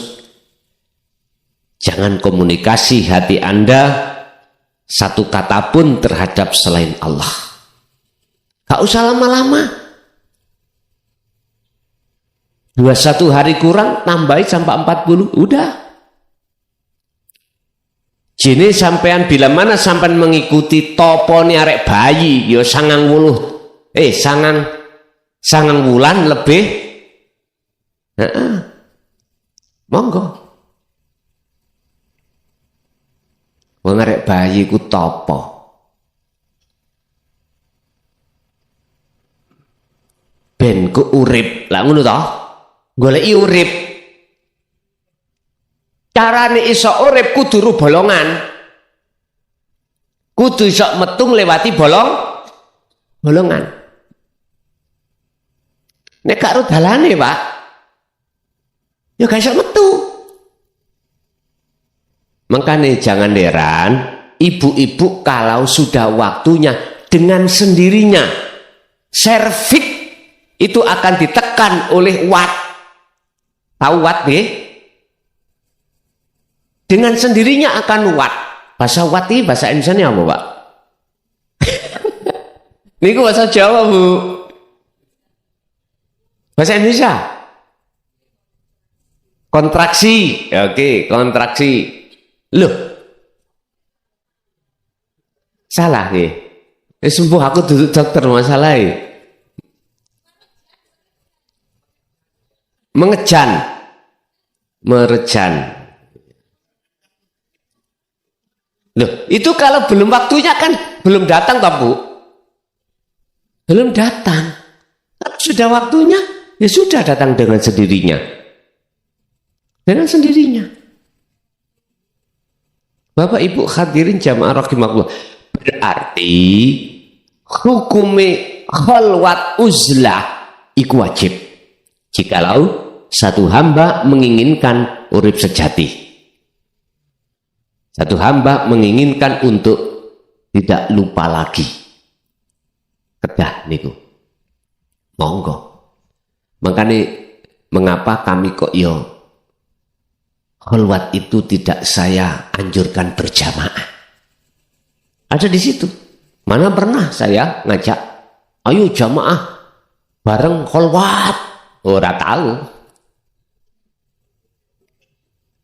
Jangan komunikasi hati Anda satu kata pun terhadap selain Allah. Gak usah lama-lama. 21 hari kurang tambahi sampai 40 udah. Jini sampean bila mana sampean mengikuti topone arek bayi yo sangang wulan lebih monggo wong arek bayi ku topo ben ku urip lah ngono to goleki urip. Carane iso urip kudu bolongan. Kudu iso metung lewati bolongan. Nek gak ro dalane, Pak. Ya gak iso metu. Makanya jangan heran ibu-ibu kalau sudah waktunya dengan sendirinya serviks itu akan ditekan oleh watt. Tahu watt nggih? Dengan sendirinya akan watt. Bahasa watt ini bahasa Indonesia apa Pak? Ini bahasa Jawa Bu. Bahasa Indonesia? Kontraksi. Oke, kontraksi. Loh. Salah ya. Sembuh aku duduk dokter masalah ya. Merejan. Loh, itu kalau belum waktunya kan belum datang toh Bu? Belum datang. Kalau sudah waktunya, ya sudah datang dengan sendirinya. Dengan sendirinya. Bapak Ibu hadirin jamaah rahimakumullah. Berarti hukume khalwat uzlah iku wajib. Jikalau satu hamba menginginkan urip sejati. Satu hamba menginginkan untuk tidak lupa lagi. Kedah niku. Monggo. Makanya mengapa kami kok kholwat itu tidak saya anjurkan berjamaah. Ada di situ. Mana pernah saya ngajak, ayo jamaah bareng kholwat. Ora tahu.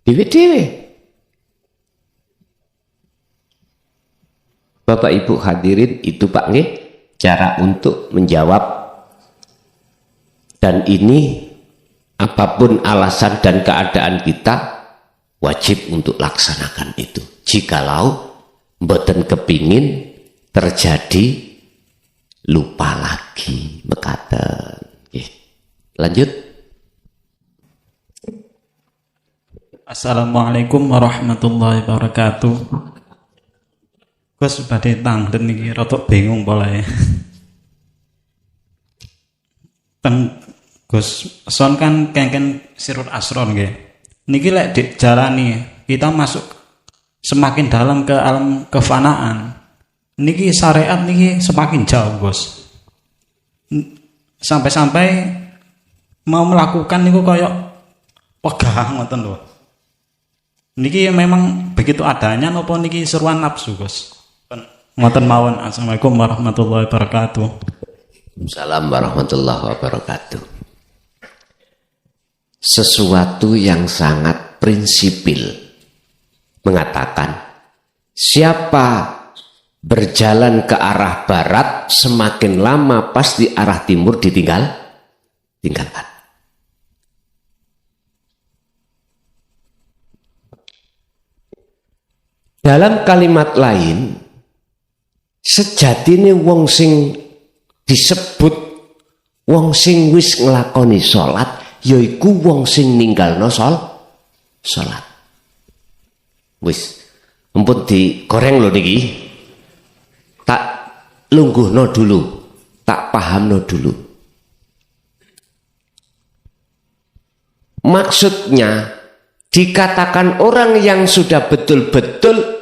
Dewe-dewe. Bapak Ibu hadirin, itu Pak nggih cara untuk menjawab. Dan ini apapun alasan dan keadaan kita wajib untuk laksanakan itu. Jikalau mboten kepingin terjadi lupa lagi mekaten. Lanjut. Assalamualaikum warahmatullahi wabarakatuh. Gus badhe tangden iki rada bingung polae. Gus son kan kengken sirut asron nggih. Niki lek dijalani kita masuk semakin dalam ke alam kefanaan. Niki syariat niki semakin jauh, Gus. Sampai-sampai mau melakukan niku koyok wegah ngoten lho. Niki memang begitu adanya napa niki seruan nafsu, Gus? Ngoten mawon. Assalamualaikum warahmatullahi wabarakatuh. Assalamualaikum warahmatullahi wabarakatuh. Sesuatu yang sangat prinsipil mengatakan siapa berjalan ke arah barat semakin lama pasti arah timur tinggalkan. Dalam kalimat lain, sejatine wong sing disebut wong sing wis nglakoni salat yaiku wong sing ninggalno salat. Wis ampun digoreng lho niki. Tak lungguhno dulu, tak pahamno dulu. Maksudnya dikatakan orang yang sudah betul-betul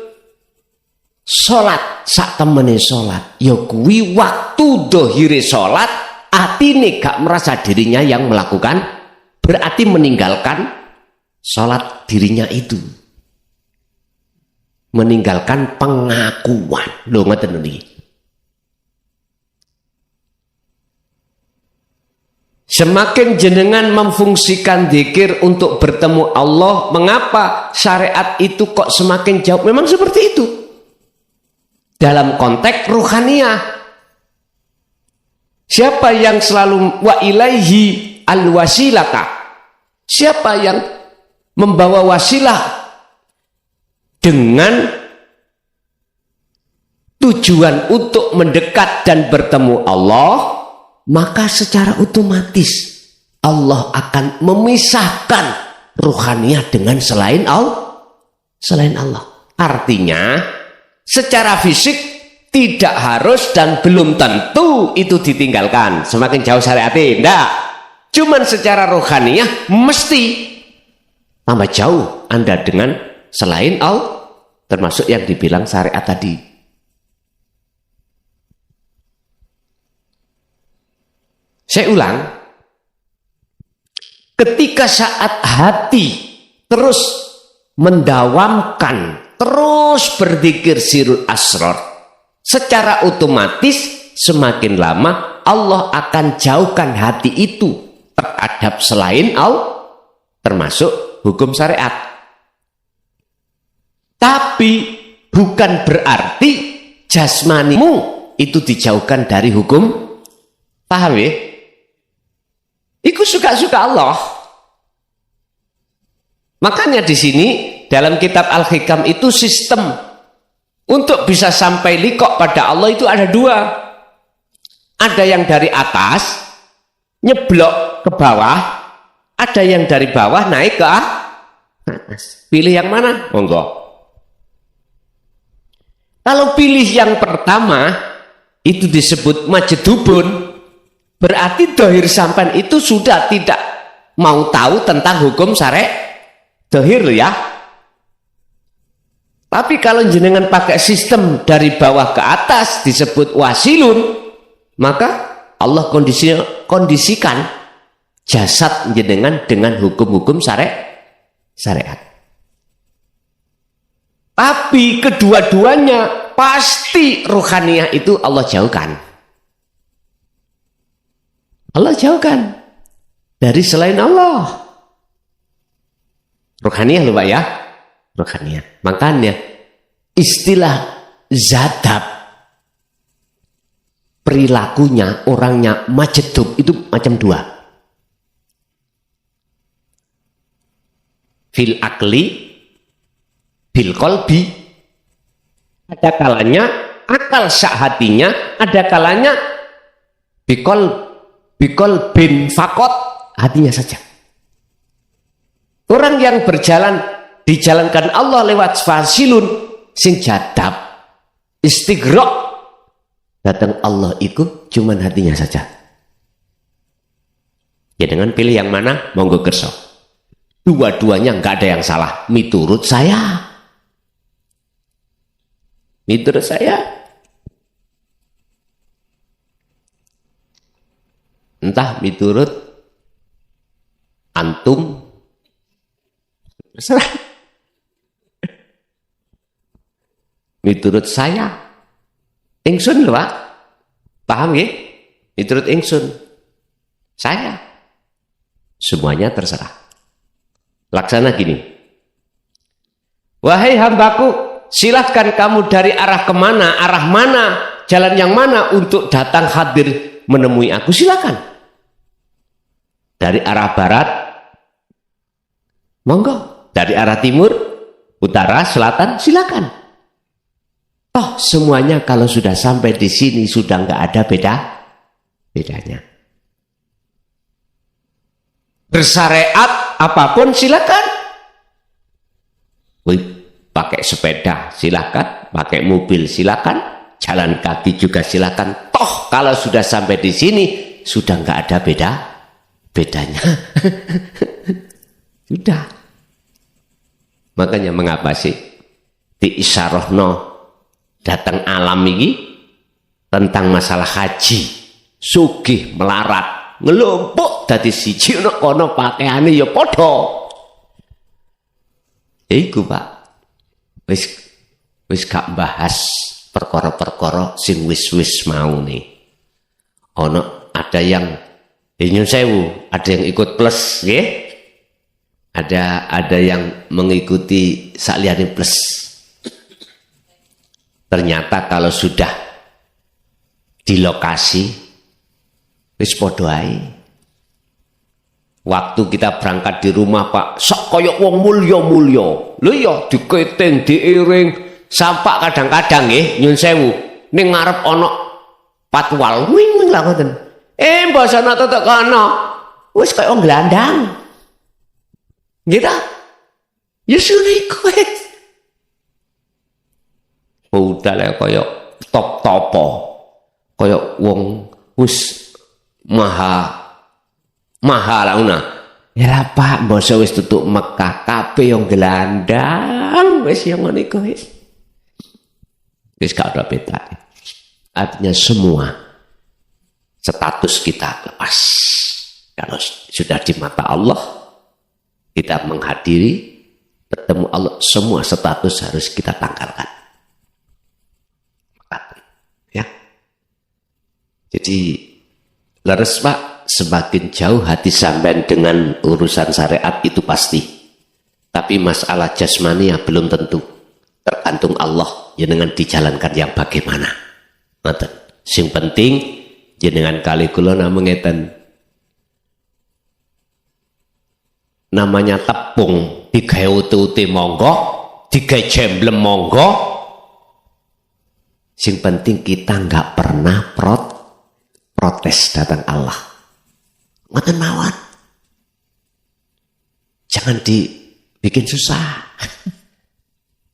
sholat sak temene sholat ya kuwi waktu dohire sholat atine gak merasa dirinya yang melakukan, berarti meninggalkan sholat dirinya itu, meninggalkan pengakuan. Lho ngoten niki. Semakin jenengan memfungsikan zikir untuk bertemu Allah, mengapa syariat itu kok semakin jauh? Memang seperti itu. Dalam konteks ruhaniyah. Siapa yang selalu wa ilaihi al-wasilata? Siapa yang membawa wasilah dengan tujuan untuk mendekat dan bertemu Allah, maka secara otomatis Allah akan memisahkan ruhaniyah dengan selain Allah. Artinya secara fisik tidak harus dan belum tentu itu ditinggalkan semakin jauh syariatnya, enggak. Cuman secara rohaniyah mesti tambah jauh Anda dengan selain Allah, termasuk yang dibilang syariat tadi. Saya ulang, ketika saat hati terus mendawamkan, terus berzikir sirul asrar, secara otomatis semakin lama Allah akan jauhkan hati itu terhadap selain Allah, termasuk hukum syariat. Tapi bukan berarti jasmanimu itu dijauhkan dari hukum. Paham ya? Itu suka-suka Allah. Makanya di sini dalam kitab Al-Hikam itu sistem untuk bisa sampai liqo pada Allah itu ada dua. Ada yang dari atas nyeblok ke bawah, ada yang dari bawah naik ke atas. Pilih yang mana? Monggo. Kalau pilih yang pertama itu disebut majedubun. Berarti dohir sampan itu sudah tidak mau tahu tentang hukum syariat dohir ya. Tapi kalau jenengan pakai sistem dari bawah ke atas disebut wasilun, maka Allah kondisikan jasad jenengan dengan hukum-hukum syariat. Tapi kedua-duanya pasti ruhaniyah itu Allah jauhkan. Allah jauhkan dari selain Allah. Ruhaniyah lupa ya, ruhaniyah. Makanya istilah zadab, perilakunya orangnya majedub itu macam dua. Fil akli, bil kolbi, ada kalanya akal sak hatinya, ada kalanya bikol bin fakot, hatinya saja. Orang yang berjalan dijalankan Allah lewat fasilun sing jadab istighraq, datang Allah ikut cuman hatinya saja. Ya dengan pilih yang mana monggo kerso. Dua-duanya nggak ada yang salah miturut saya. Miturut saya, entah miturut antum, terserah. Miturut saya, ingsun lho Pak, paham ya? Miturut ingsun, saya, semuanya terserah. Laksana gini, wahai hambaku, silahkan kamu dari arah kemana, arah mana, jalan yang mana untuk datang hadir menemui aku, silakan. Dari arah barat, monggo. Dari arah timur, utara, selatan, silakan. Toh semuanya kalau sudah sampai di sini sudah nggak ada bedanya. Bersyariat apapun silakan. Wih, pakai sepeda silakan, pakai mobil silakan, jalan kaki juga silakan. Toh kalau sudah sampai di sini sudah nggak ada bedanya. Sudah. Makanya mengapa sih diisyarahno datang alam ini tentang masalah haji, sugih melarat, ngelumpuk dadi siji ono kono pakaiane ya padha. Iku Pak. Wis gak bahas perkara-perkara sing wis mau nih. Ono ada yang nyun sewu, ada yang ikut plus, nggih. Ada yang mengikuti sakliyane plus. Ternyata kalau sudah di lokasi wis padha ae. Waktu kita berangkat di rumah Pak, sok koyok wong mulya-mulya. Lho ya diketing, diiring, sampak kadang-kadang nggih nyun sewu ning ngarep ana patwal wing lah ngoten. Mbok sono tetek kono. Wis kaya wong glandang. Nggih ta? Ya sune kowe. Udah lah kaya top-topo. Kaya wong wis mahal una. Ya lah Pak, mbok wis tutuk Mekah kabeh yang gelandang wis yang ngene iku wis. Wis gak ada beda. Artinya semua status kita lepas. Kalau sudah di mata Allah, kita menghadiri bertemu Allah, semua status harus kita tanggalkan. Ya. Jadi leres Pak, semakin jauh hati sampean dengan urusan syariat itu pasti. Tapi masalah jasmani ya belum tentu. Tergantung Allah jenengan dijalankan yang bagaimana. Ngoten. Sing penting jenengan kali kula namung ngeten. Namanya tepung digawe uti-uti monggo, digawe jemblem monggo. Sing penting kita nggak pernah protes datang Allah. Ngoten mawon. Jangan dibikin susah.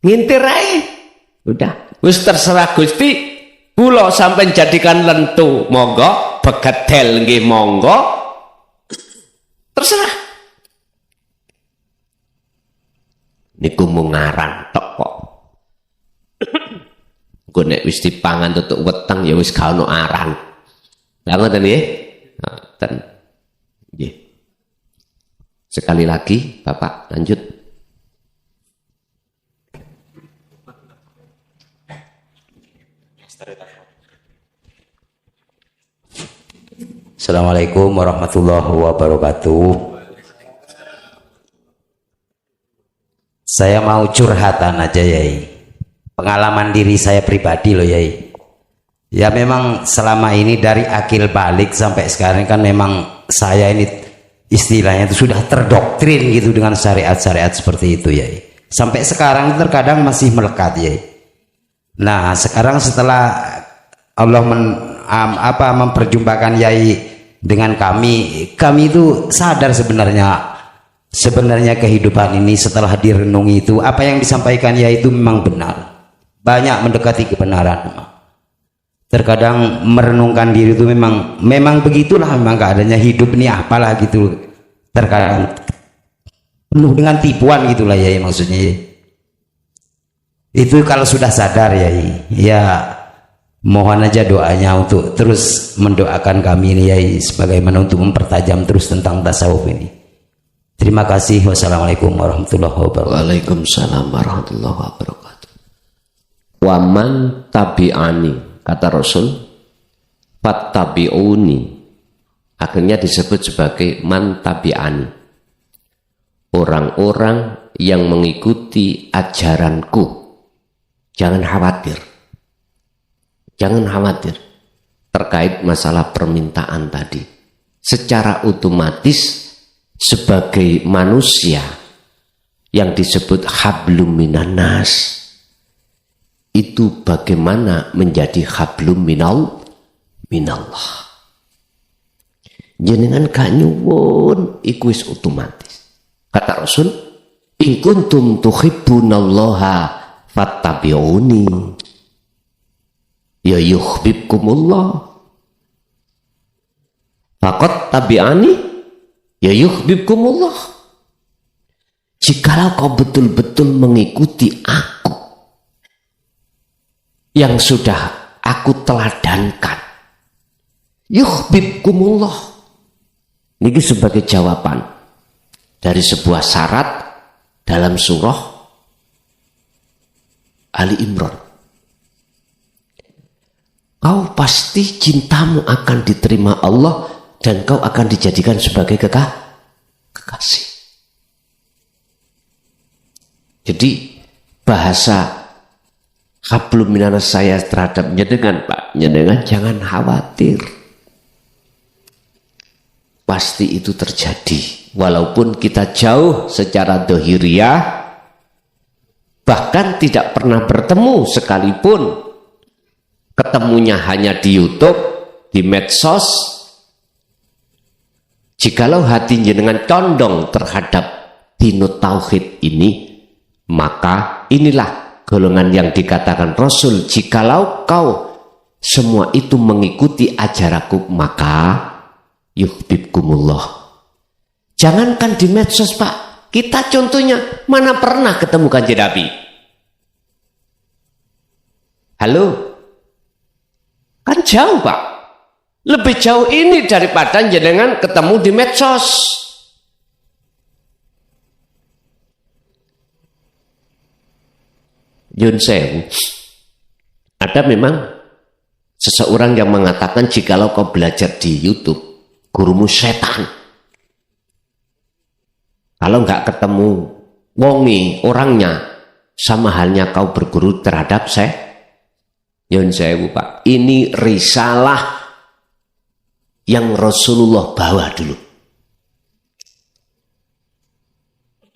Ngintir ae. Udah, wis terserah Gusti. Kula sampai jadikan lentu monggo, begedel nggih monggo. Terserah. Niku mung ngarang tok kok. Engko nek wis dipangan tutuk weteng ya wis gak ono aran. Lah ngoten nggih. Ngoten. Nggih. Sekali lagi, Bapak lanjut. Assalamualaikum warahmatullahi wabarakatuh. Saya mau curhatan aja Yai. Pengalaman diri saya pribadi loh Yai. Ya memang selama ini dari akil balik sampai sekarang kan memang saya ini istilahnya itu sudah terdoktrin gitu dengan syariat-syariat seperti itu Yai. Sampai sekarang terkadang masih melekat Yai. Nah sekarang setelah Allah memperjumpakan Yai dengan kami itu sadar sebenarnya kehidupan ini setelah direnungi itu apa yang disampaikan Yai itu memang benar, banyak mendekati kebenaran. Terkadang merenungkan diri itu memang begitulah, memang keadaannya hidup ini apalah gitu, terkadang penuh dengan tipuan gitulah Yai, maksudnya Yai. Itu kalau sudah sadar Yai, ya mohon aja doanya untuk terus mendoakan kami ini Yai, sebagaimana untuk mempertajam terus tentang tasawuf ini. Terima kasih. Wassalamualaikum warahmatullahi wabarakatuh. Waalaikumsalam warahmatullahi wabarakatuh. Waman tabi'ani, kata Rasul, fattabi'uni, akhirnya disebut sebagai man tabi'ani, orang-orang yang mengikuti ajaranku. Jangan khawatir. Jangan khawatir terkait masalah permintaan tadi. Secara otomatis sebagai manusia yang disebut hablum minan nas, itu bagaimana menjadi hablum minallah. Jenengan gak nyuwun iku wis otomatis. Kata Rasul, in kuntum tuhibbunallaha fattabi'uni ya yuhibbukumullah. Faqat tabi'ani ya yuhibbukumullah. Jikalau kau betul-betul mengikuti aku yang sudah aku teladankan, yuhibbukumullah. Ini sebagai jawaban dari sebuah syarat dalam surah Ali Imran. Kau pasti cintamu akan diterima Allah dan kau akan dijadikan sebagai kekasih. Jadi bahasa hablum minanas saya terhadap jenengan, Pak, jenengan jangan khawatir. Pasti itu terjadi. Walaupun kita jauh secara dohiriyah, bahkan tidak pernah bertemu sekalipun, ketemunya hanya di YouTube, di medsos. Jikalau hati jenengan condong terhadap dinut tauhid ini, maka inilah golongan yang dikatakan Rasul, jikalau kau semua itu mengikuti ajaranku, maka yuhibbukumullah. Jangankan di medsos, Pak, kita contohnya mana pernah ketemu Kanjeng Nabi? Halo? Kan jauh, Pak. Lebih jauh ini daripada jenengan ketemu di medsos. Yun Sewu, ada memang seseorang yang mengatakan jikalau kau belajar di YouTube, gurumu setan. Kalau nggak ketemu wongi orangnya, sama halnya kau berguru terhadap Yun Sewu, Pak. Ini risalah yang Rasulullah bawa dulu.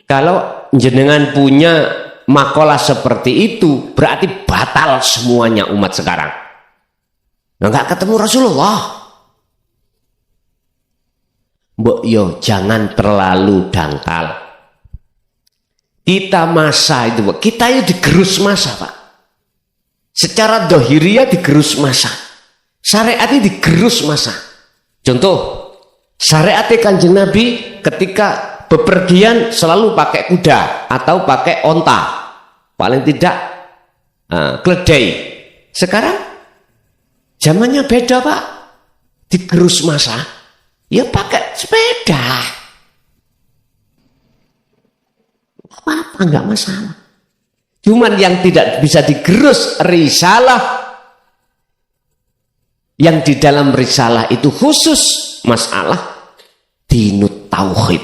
Kalau jenengan punya makalah seperti itu, berarti batal semuanya umat sekarang. Nah, nggak ketemu Rasulullah. Mbok yo jangan terlalu dangkal. Kita masa itu, kita itu digerus masa, Pak. Secara dohiriyah digerus masa. Syariat ini digerus masa. Contoh, syariat Kanjeng Nabi ketika bepergian selalu pakai kuda atau pakai onta, paling tidak keledai. Sekarang zamannya beda, Pak. Digerus masa, ya pakai sepeda. apa-apa, nggak masalah. Cuman yang tidak bisa digerus risalah, yang di dalam risalah itu khusus masalah dinut tauhid.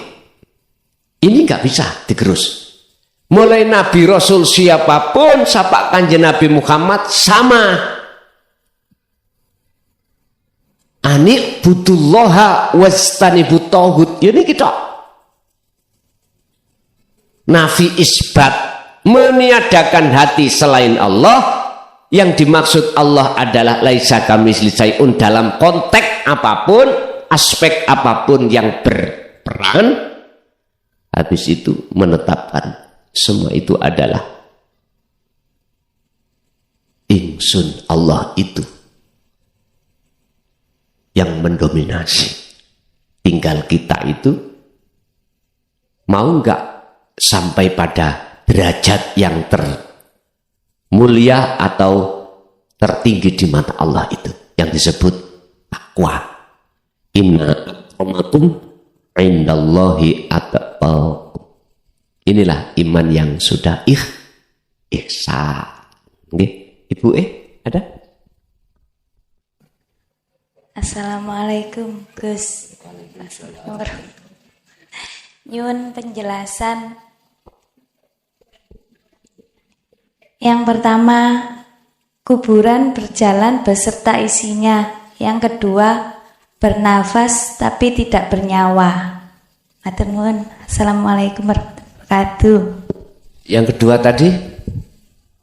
Ini nggak bisa digerus. Mulai Nabi Rasul siapapun, sapa Kanjeng Nabi Muhammad sama. Ani butullaha wastanibu tauhid. Ini kita nafi isbat, meniadakan hati selain Allah. Yang dimaksud Allah adalah laisa kamitsli syai'un, dalam konteks apapun, aspek apapun yang berperan. Habis itu menetapkan semua itu adalah ingsun, Allah itu yang mendominasi. Tinggal kita itu mau enggak sampai pada derajat yang termulia atau tertinggi di mata Allah itu, yang disebut takwa. Inna akramakum indallahi atqakum. Inilah iman yang sudah ihsan. Nggih, Ibu ada? Assalamualaikum Gus. Nyun penjelasan. Yang pertama, kuburan berjalan beserta isinya. Yang kedua, bernafas tapi tidak bernyawa. Matur nuwun. Assalamualaikum warahmatullahi wabarakatuh. Yang kedua tadi?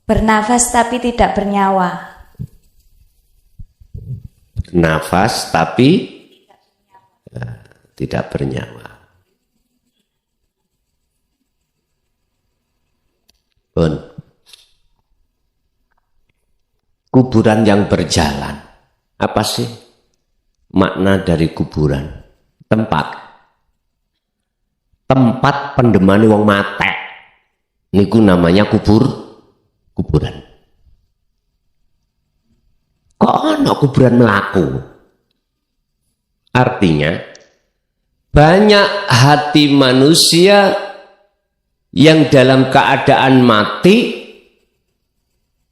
Bernafas tapi tidak bernyawa. Nafas tapi tidak bernyawa. Pun kuburan yang berjalan, apa sih makna dari kuburan? Tempat pendemane wong mate, niku namanya kuburan. Kok ana kuburan melaku? Artinya banyak hati manusia yang dalam keadaan mati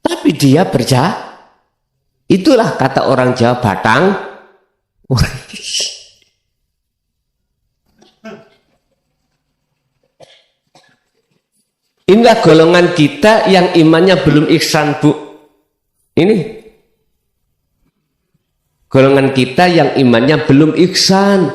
tapi dia itulah kata orang Jawa, batang. Inilah golongan kita yang imannya belum ihsan, Bu. Ini golongan kita yang imannya belum ihsan.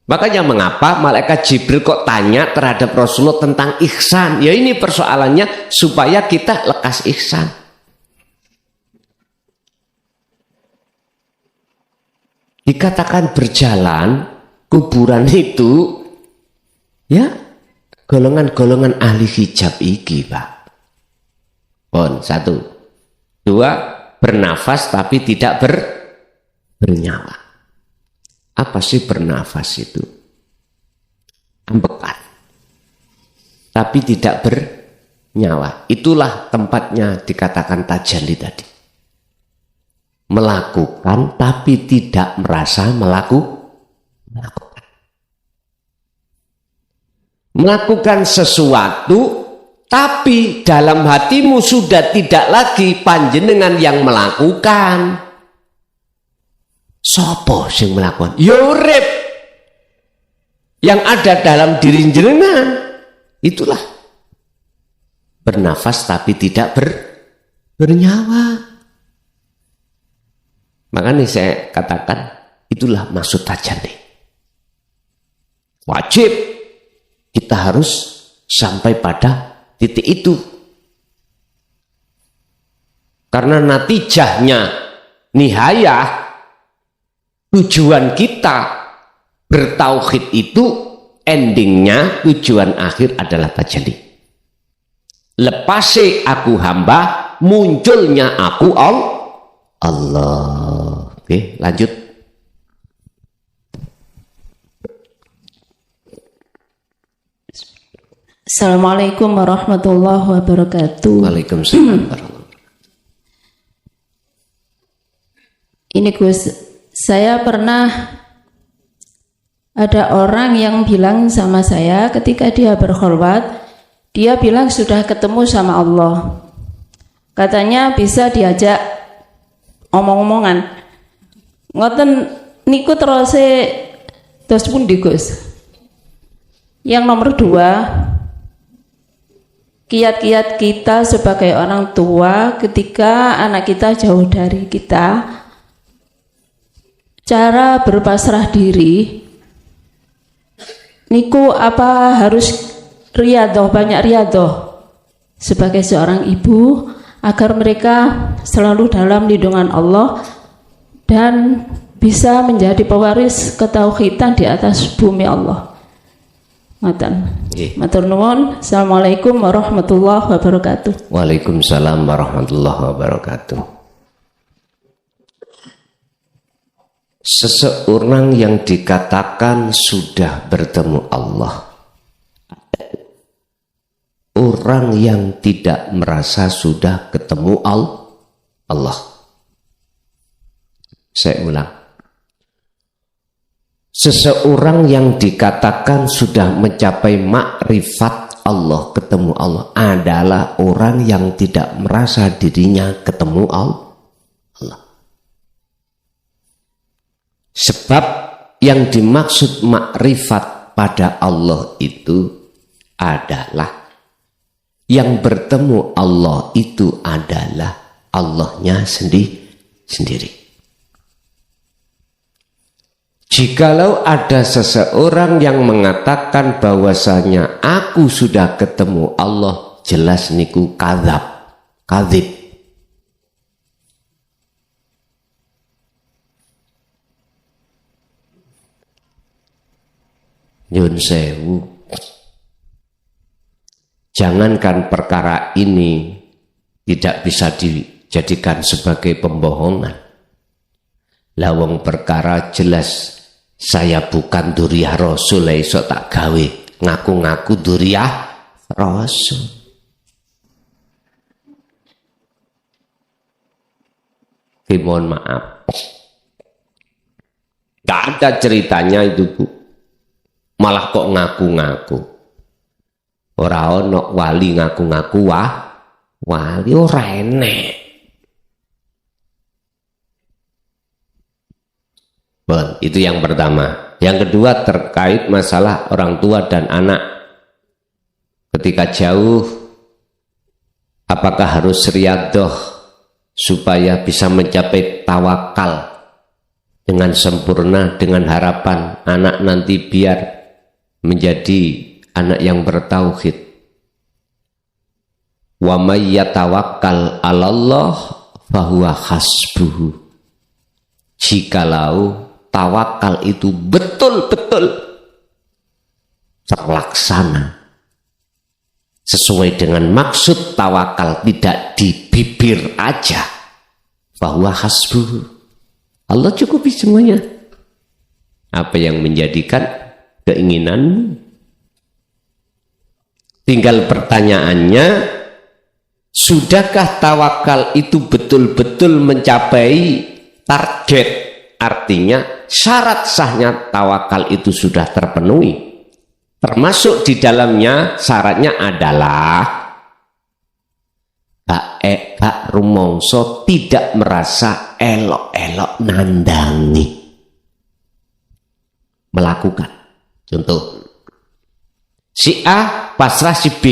Makanya mengapa malaikat Jibril kok tanya terhadap Rasulullah tentang ihsan? Ya ini persoalannya supaya kita lekas ihsan. Dikatakan berjalan kuburan itu, ya golongan-golongan ahli hijab iki, Pak. Pon, 1. 2. Bernafas tapi tidak bernyawa. Apa sih bernafas itu? Ambekan tapi tidak bernyawa. Itulah tempatnya dikatakan tajalli tadi. Melakukan tapi tidak merasa melakukan. Melakukan sesuatu tapi dalam hatimu sudah tidak lagi panjenengan yang melakukan. Sopo sing melakukan? Ya urip. Yang ada dalam diri jenengan. Itulah bernafas tapi tidak bernyawa. Makanya saya katakan itulah maksud tajalli. Wajib kita harus sampai pada titik itu. Karena natijahnya, nihayah, tujuan kita bertauhid itu endingnya, tujuan akhir adalah tajalli. Lepase aku hamba, munculnya aku Allah. Oke, lanjut. Assalamualaikum warahmatullahi wabarakatuh. Waalaikumsalam warahmatullahi wabarakatuh. Ini Gus, saya pernah ada orang yang bilang sama saya ketika dia berkholwat, dia bilang sudah ketemu sama Allah. Katanya bisa diajak omong-omongan. Ngoten niku terus pundi Gus? Yang nomor 2, kiat-kiat kita sebagai orang tua ketika anak kita jauh dari kita, cara berpasrah diri niku apa harus riadoh, banyak riadoh sebagai seorang ibu agar mereka selalu dalam lindungan Allah dan bisa menjadi pewaris ketauhidan di atas bumi Allah. Matur nuwun. Assalamualaikum warahmatullahi wabarakatuh. Waalaikumsalam warahmatullahi wabarakatuh. Seseorang yang dikatakan sudah bertemu Allah, orang yang tidak merasa sudah ketemu Allah. Saya ulang. Seseorang yang dikatakan sudah mencapai makrifat Allah, ketemu Allah, adalah orang yang tidak merasa dirinya ketemu Allah. Sebab yang dimaksud makrifat pada Allah itu adalah yang bertemu Allah itu adalah Allahnya sendiri. Jikalau ada seseorang yang mengatakan bahwasanya aku sudah ketemu Allah, jelas niku kadzib. Nyun sewu. Jangankan perkara ini tidak bisa dijadikan sebagai pembohongan. Lawang perkara jelas saya bukan duriyah Rasul, iso tak gawe ngaku-ngaku duriyah Rasul. Mohon maaf, gak ada ceritanya itu Bu, malah kok ngaku-ngaku. Ora ono wali ngaku-ngaku wali, ora enek. Itu yang pertama. Yang kedua terkait masalah orang tua dan anak ketika jauh, apakah harus riadoh supaya bisa mencapai tawakal dengan sempurna, dengan harapan anak nanti biar menjadi anak yang bertauhid. Wa may yatawakkal 'alallah fahuwa hasbuhu. Jikalau tawakal itu betul-betul terlaksana sesuai dengan maksud tawakal, tidak di bibir aja, bahwa hasbuh, Allah cukupi semuanya. Apa yang menjadikan keinginanmu? Tinggal pertanyaannya, sudahkah tawakal itu betul-betul mencapai target? Artinya syarat sahnya tawakal itu sudah terpenuhi. Termasuk di dalamnya syaratnya adalah gak rumongso, tidak merasa elok-elok nandangi melakukan. Contoh, si A pasrah si B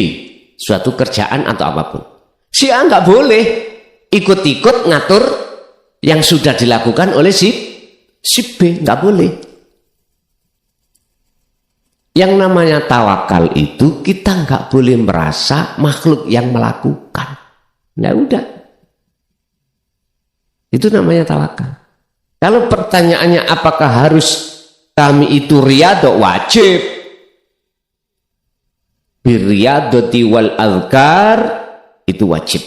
suatu kerjaan atau apapun. Si A nggak boleh ikut-ikut ngatur yang sudah dilakukan oleh si B, nggak boleh. Yang namanya tawakal itu kita nggak boleh merasa makhluk yang melakukan. Nah udah, itu namanya tawakal. Kalau pertanyaannya apakah harus kami itu riyadhah, wajib. Birriyadhati wal azkar itu wajib.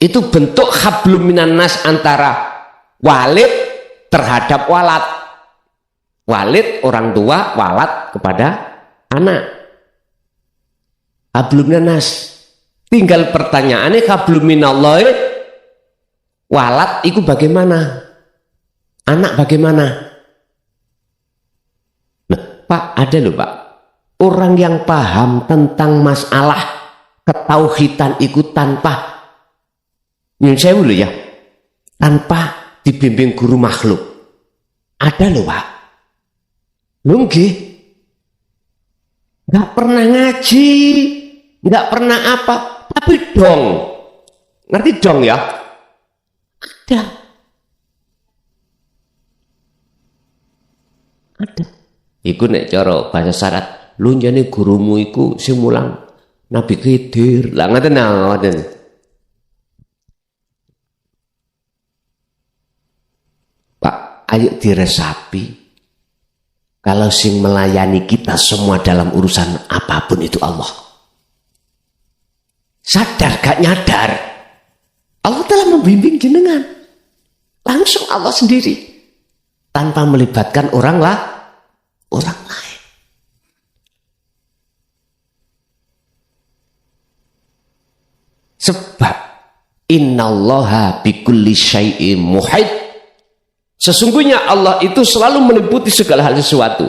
Itu bentuk hablum minan nas antara walid terhadap walad. Walid orang tua, walad kepada anak. Hablum minan nas. Tinggal pertanyaannya hablum minallah, walad itu bagaimana? Anak bagaimana? Pak, ada loh Pak. Orang yang paham tentang masalah ketauhidan itu tanpa nyun sewu lho ya. Tanpa dibimbing guru makhluk. Ada loh Pak. Lho nggih. Enggak pernah ngaji, enggak pernah apa, tapi dong. Ngerti dong ya? Ada. Ada. Iku nek cara bahasa syarat, lu jane gurumu iku sing mulang Nabi Khidir. Lah ngoten ngoten. Pak, ayo diresapi. Kalau sing melayani kita semua dalam urusan apapun itu Allah. Sadar gak nyadar. Allah telah membimbing jenengan. Langsung Allah sendiri. Tanpa melibatkan orang lain. Sebab innallaha bikulli syai'in muhit. Sesungguhnya Allah itu selalu meliputi segala hal sesuatu.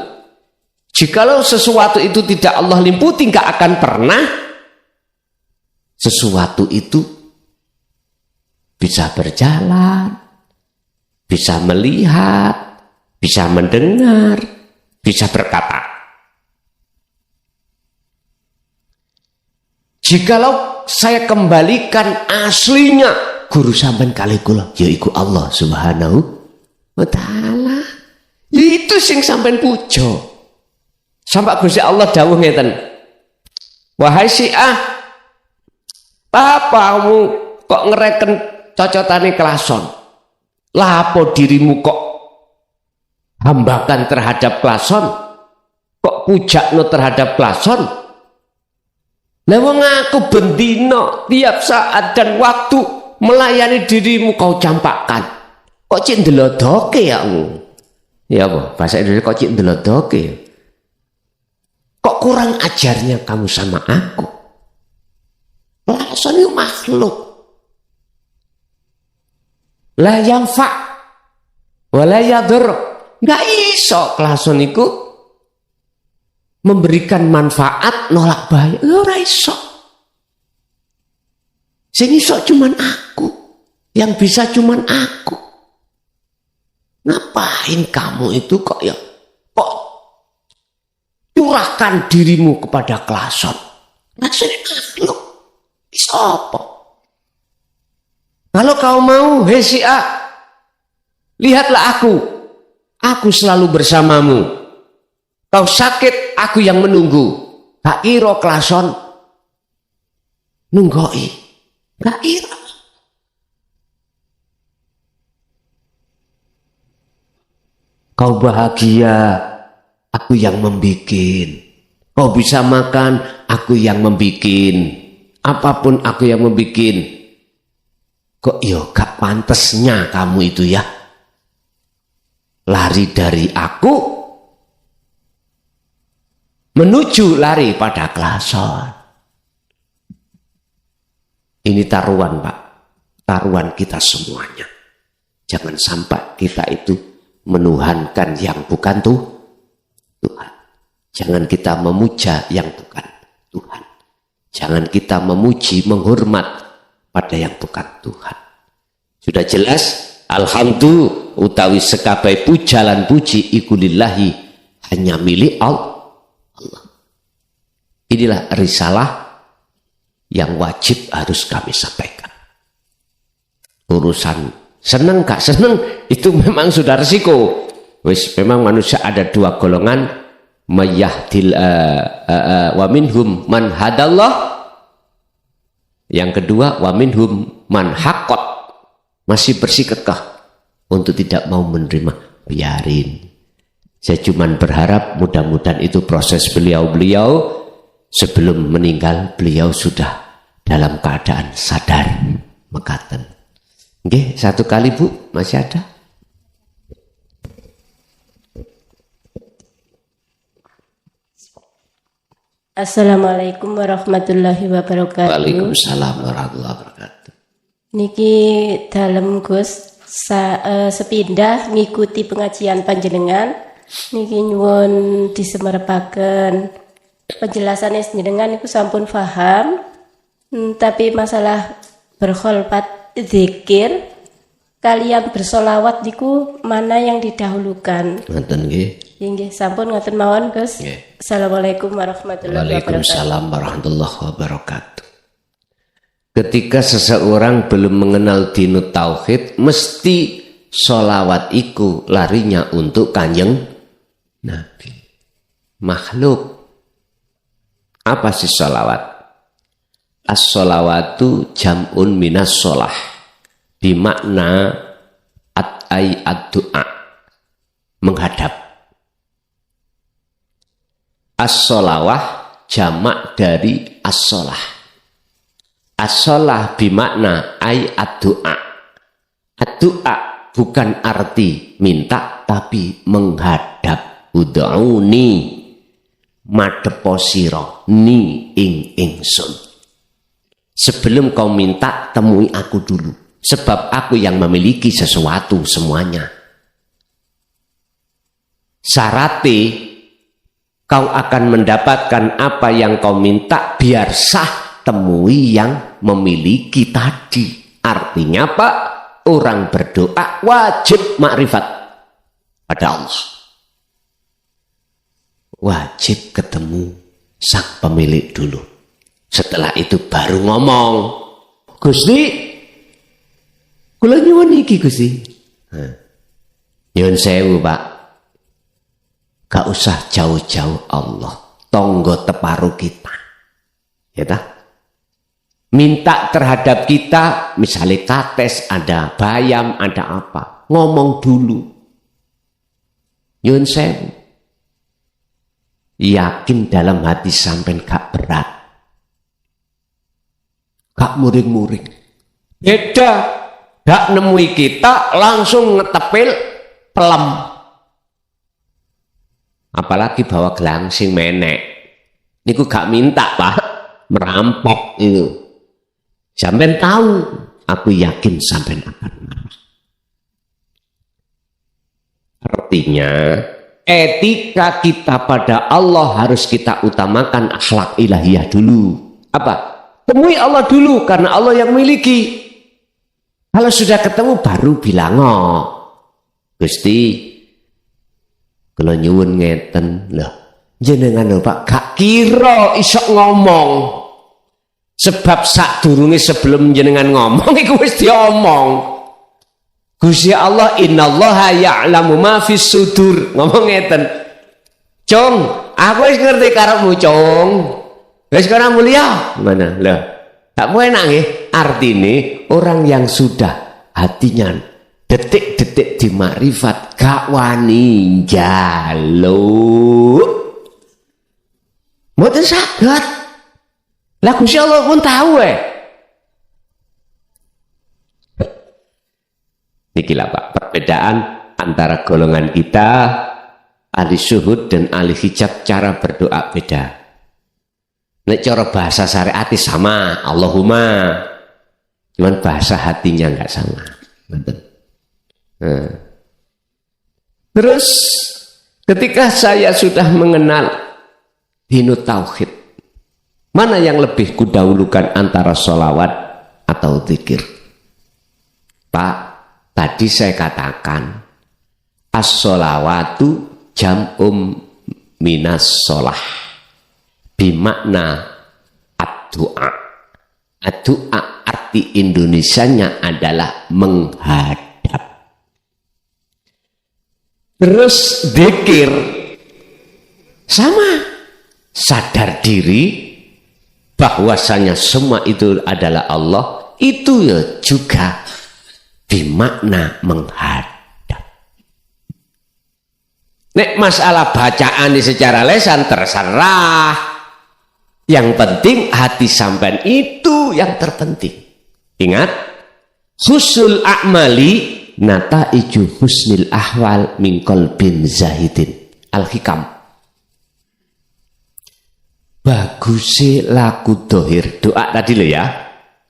Jikalau sesuatu itu tidak Allah liputi, nggak akan pernah sesuatu itu bisa berjalan, bisa melihat, bisa mendengar, bisa berkata. Jikalau saya kembalikan aslinya guru sampean kali kula yaiku Allah Subhanahu wa ta'ala. Itu sing sampean puja. Sampai Gusti Allah dawuh ngeten. Wahai Syiah, apa kamu kok ngereken cocotane klason? Lapo dirimu kok hambakan terhadap klason? Kok pujakno terhadap klason? Lah wong aku bendino tiap saat dan waktu melayani dirimu kau campakkan. Kok cik ndelodoke ya kamu? Ya apa? Bahasa Indonesia kok cik ndelodoke? Kok kurang ajarnya kamu sama aku? Klason itu makhluk. La yanfa wa la yadur. Enggak iso klason itu memberikan manfaat nolak bahaya. Ora iso. Sing iso cuman aku. Yang bisa cuman aku. Ngapain kamu itu kok curahkan dirimu kepada klason? Klason itu makhluk. Bisa apa? Kalau kau mau, hei Syiah, lihatlah aku. Aku selalu bersamamu. Kau sakit, aku yang menunggu. Gak kira klason nunggoi. Gak kira. Kau bahagia, aku yang membikin. Kau bisa makan, aku yang membikin. Apapun aku yang membikin. Kok yo gak pantesnya kamu itu ya? Lari dari aku menuju lari pada klason. Ini taruhan Pak. Taruhan kita semuanya. Jangan sampai kita itu menuhankan yang bukan Tuhan. Jangan kita memuja yang bukan Tuhan. Jangan kita memuji, menghormat pada yang bukan Tuhan. Sudah jelas, alhamdulillah utawi sekabai pujalan puji iku lillahi, hanya milik Allah. Inilah risalah yang wajib harus kami sampaikan. Urusan seneng gak seneng itu memang sudah resiko. Wis memang manusia ada dua golongan, mayahdil wa minhum man hadallah. Yang kedua wa minhum man haqqat. Masih bersiketkah untuk tidak mau menerima? Biarin. Saya cuman berharap mudah-mudahan itu proses beliau-beliau sebelum meninggal beliau sudah dalam keadaan sadar mekaten. Oke, satu kali Bu, masih ada? Assalamualaikum warahmatullahi wabarakatuh. Waalaikumsalam warahmatullahi wabarakatuh. Niki dalem Gus sepindah ngikuti pengajian panjenengan Niki nyuwun disemerepaken penjelasannya jenengan iku sampun paham. Tapi masalah berkholpat zikir kalian bersolawat niku mana yang didahulukan? Ngoten nggih. Nggih, sampun ngoten mawon, Gus. Assalamualaikum warahmatullahi wabarakatuh. Waalaikumsalam warahmatullahi wabarakatuh. Ketika seseorang belum mengenal dinut tauhid, mesti sholawat iku larinya untuk Kanjeng Nabi. Makhluk. Apa sih sholawat? As-sholawatu jam'un minas sholah. Bimakna ad-du'a. Menghadap. As-sholawah jamak dari as-sholah. As-sholah bimakna ad-du'a. Ad-du'a bukan arti minta tapi menghadap. Ud'uni madepo sira ni ing ingsun. Sebelum kau minta, temui aku dulu. Sebab aku yang memiliki sesuatu semuanya. Syaratnya, kau akan mendapatkan apa yang kau minta, biar sah temui yang memiliki tadi. Artinya apa? Orang berdoa wajib makrifat pada Allah. Wajib ketemu sang pemilik dulu. Setelah itu baru ngomong, Gusti, kula nyuwun iki Gusti. Nyuwun sewu Pak, gak usah jauh-jauh Allah, tonggo teparu kita, ya tak? Minta terhadap kita, misalnya kates, ada bayam, ada apa, ngomong dulu. Nyuwun sewu, yakin dalam hati sampean gak berat. Gak muring-muring. Beda. Gak nemui kita langsung ngetepil pelem. Apalagi bawa gelang sing menek. Niku gak minta Pak. Merampok itu. Sampean tahu. Aku yakin sampean akan marah. Artinya etika kita pada Allah harus kita utamakan akhlak ilahiyah dulu. Apa? Temui Allah dulu karena Allah yang miliki. Kalau sudah ketemu baru bilang, oh, Gusti, kalau nyuwun ngeten loh, jenengan lho Pak, gak kira isok ngomong. Sebab sak durunge sebelum jenengan ngomong iku wis diomong. Gusti Allah, innallaha ya'lamu ma fis sudur. Ngomong ngeten. Cung, aku wis ngerti karepmu, Cung. Wis kana mulia mana lah tak mau enak nggih artine orang yang sudah hatinya detik-detik di makrifat gak wani njaluk mboten saged lah Gusti Allah pun tahu niki lah Pak perbedaan antara golongan kita ahli syuhud dan ahli hijab cara berdoa beda. Nek cara bahasa syariat sama, Allahumma. Cuman bahasa hatinya enggak sama. Terus ketika saya sudah mengenal dinut tauhid, mana yang lebih kudahulukan antara sholawat atau zikir? Pak, tadi saya katakan as-sholawatu jam'um minas sholah. Bimakna ad-du'a. Ad-du'a arti Indonesianya adalah menghadap. Terus zikir sama, sadar diri bahwasanya semua itu adalah Allah, itu ya juga bimakna menghadap. Nek masalah bacaan secara lesan terserah. Yang penting hati sampean itu yang terpenting. Ingat, husnul a'mali nataiju husnil ahwal min qalbin zahidin. Al-Hikam. Bagusi laku dohir doa tadi lo ya.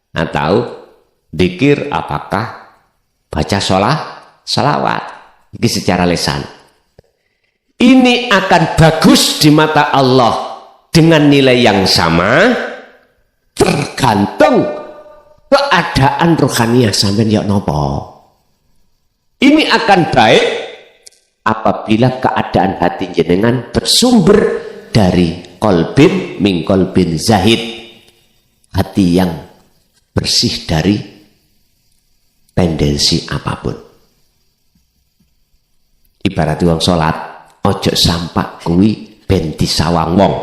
Atau dzikir apakah baca sholawat? Ini secara lesan. ini akan bagus di mata Allah dengan nilai yang sama, tergantung keadaan rohaniah sampean ya nopo. Ini akan baik apabila keadaan hati jenengan bersumber dari kolbin min kolbin zahid, hati yang bersih dari tendensi apapun. Ibarat wong salat, ojo sampak kuwi ben disawang wong,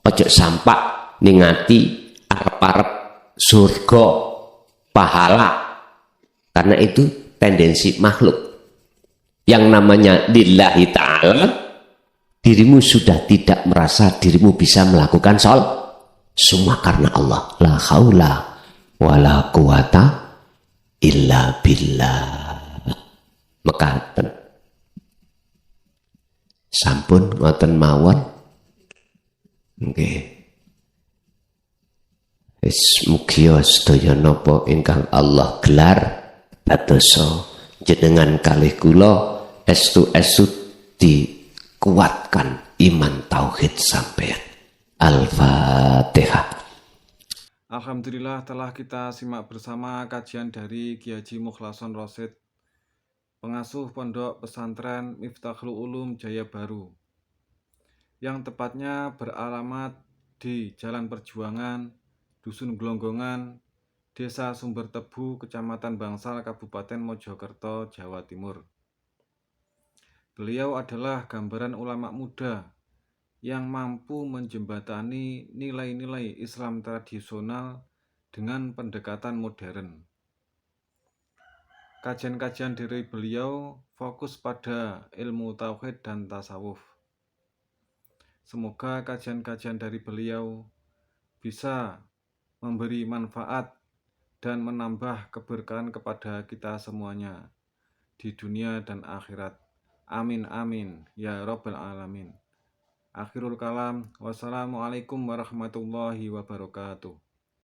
ojo sampak ningati arep-arep surga pahala, karena itu tendensi makhluk. Yang namanya lillahi ta'ala, dirimu sudah tidak merasa dirimu bisa melakukan semua karena Allah. La haula wa la quwata illa billah. Maka sampun ngoten mawon. Nggih. Mugia sedaya napa ingkang Allah gelar dadosa jenengan kalih kula estu dikuatkan iman tauhid sampean. Al-Fatihah. Alhamdulillah telah kita simak bersama kajian dari Kiai Haji Mukhlason Rosyid, pengasuh Pondok Pesantren Miftahul Ulum Jaya Baru, yang tepatnya beralamat di Jalan Perjuangan, Dusun Glonggongan, Desa Sumber Tebu, Kecamatan Bangsal, Kabupaten Mojokerto, Jawa Timur. Beliau adalah gambaran ulama muda yang mampu menjembatani nilai-nilai Islam tradisional dengan pendekatan modern. Kajian-kajian dari beliau fokus pada ilmu tauhid dan tasawuf. Semoga kajian-kajian dari beliau bisa memberi manfaat dan menambah keberkahan kepada kita semuanya di dunia dan akhirat. Amin amin ya rabbal alamin. Akhirul kalam. Wassalamualaikum warahmatullahi wabarakatuh.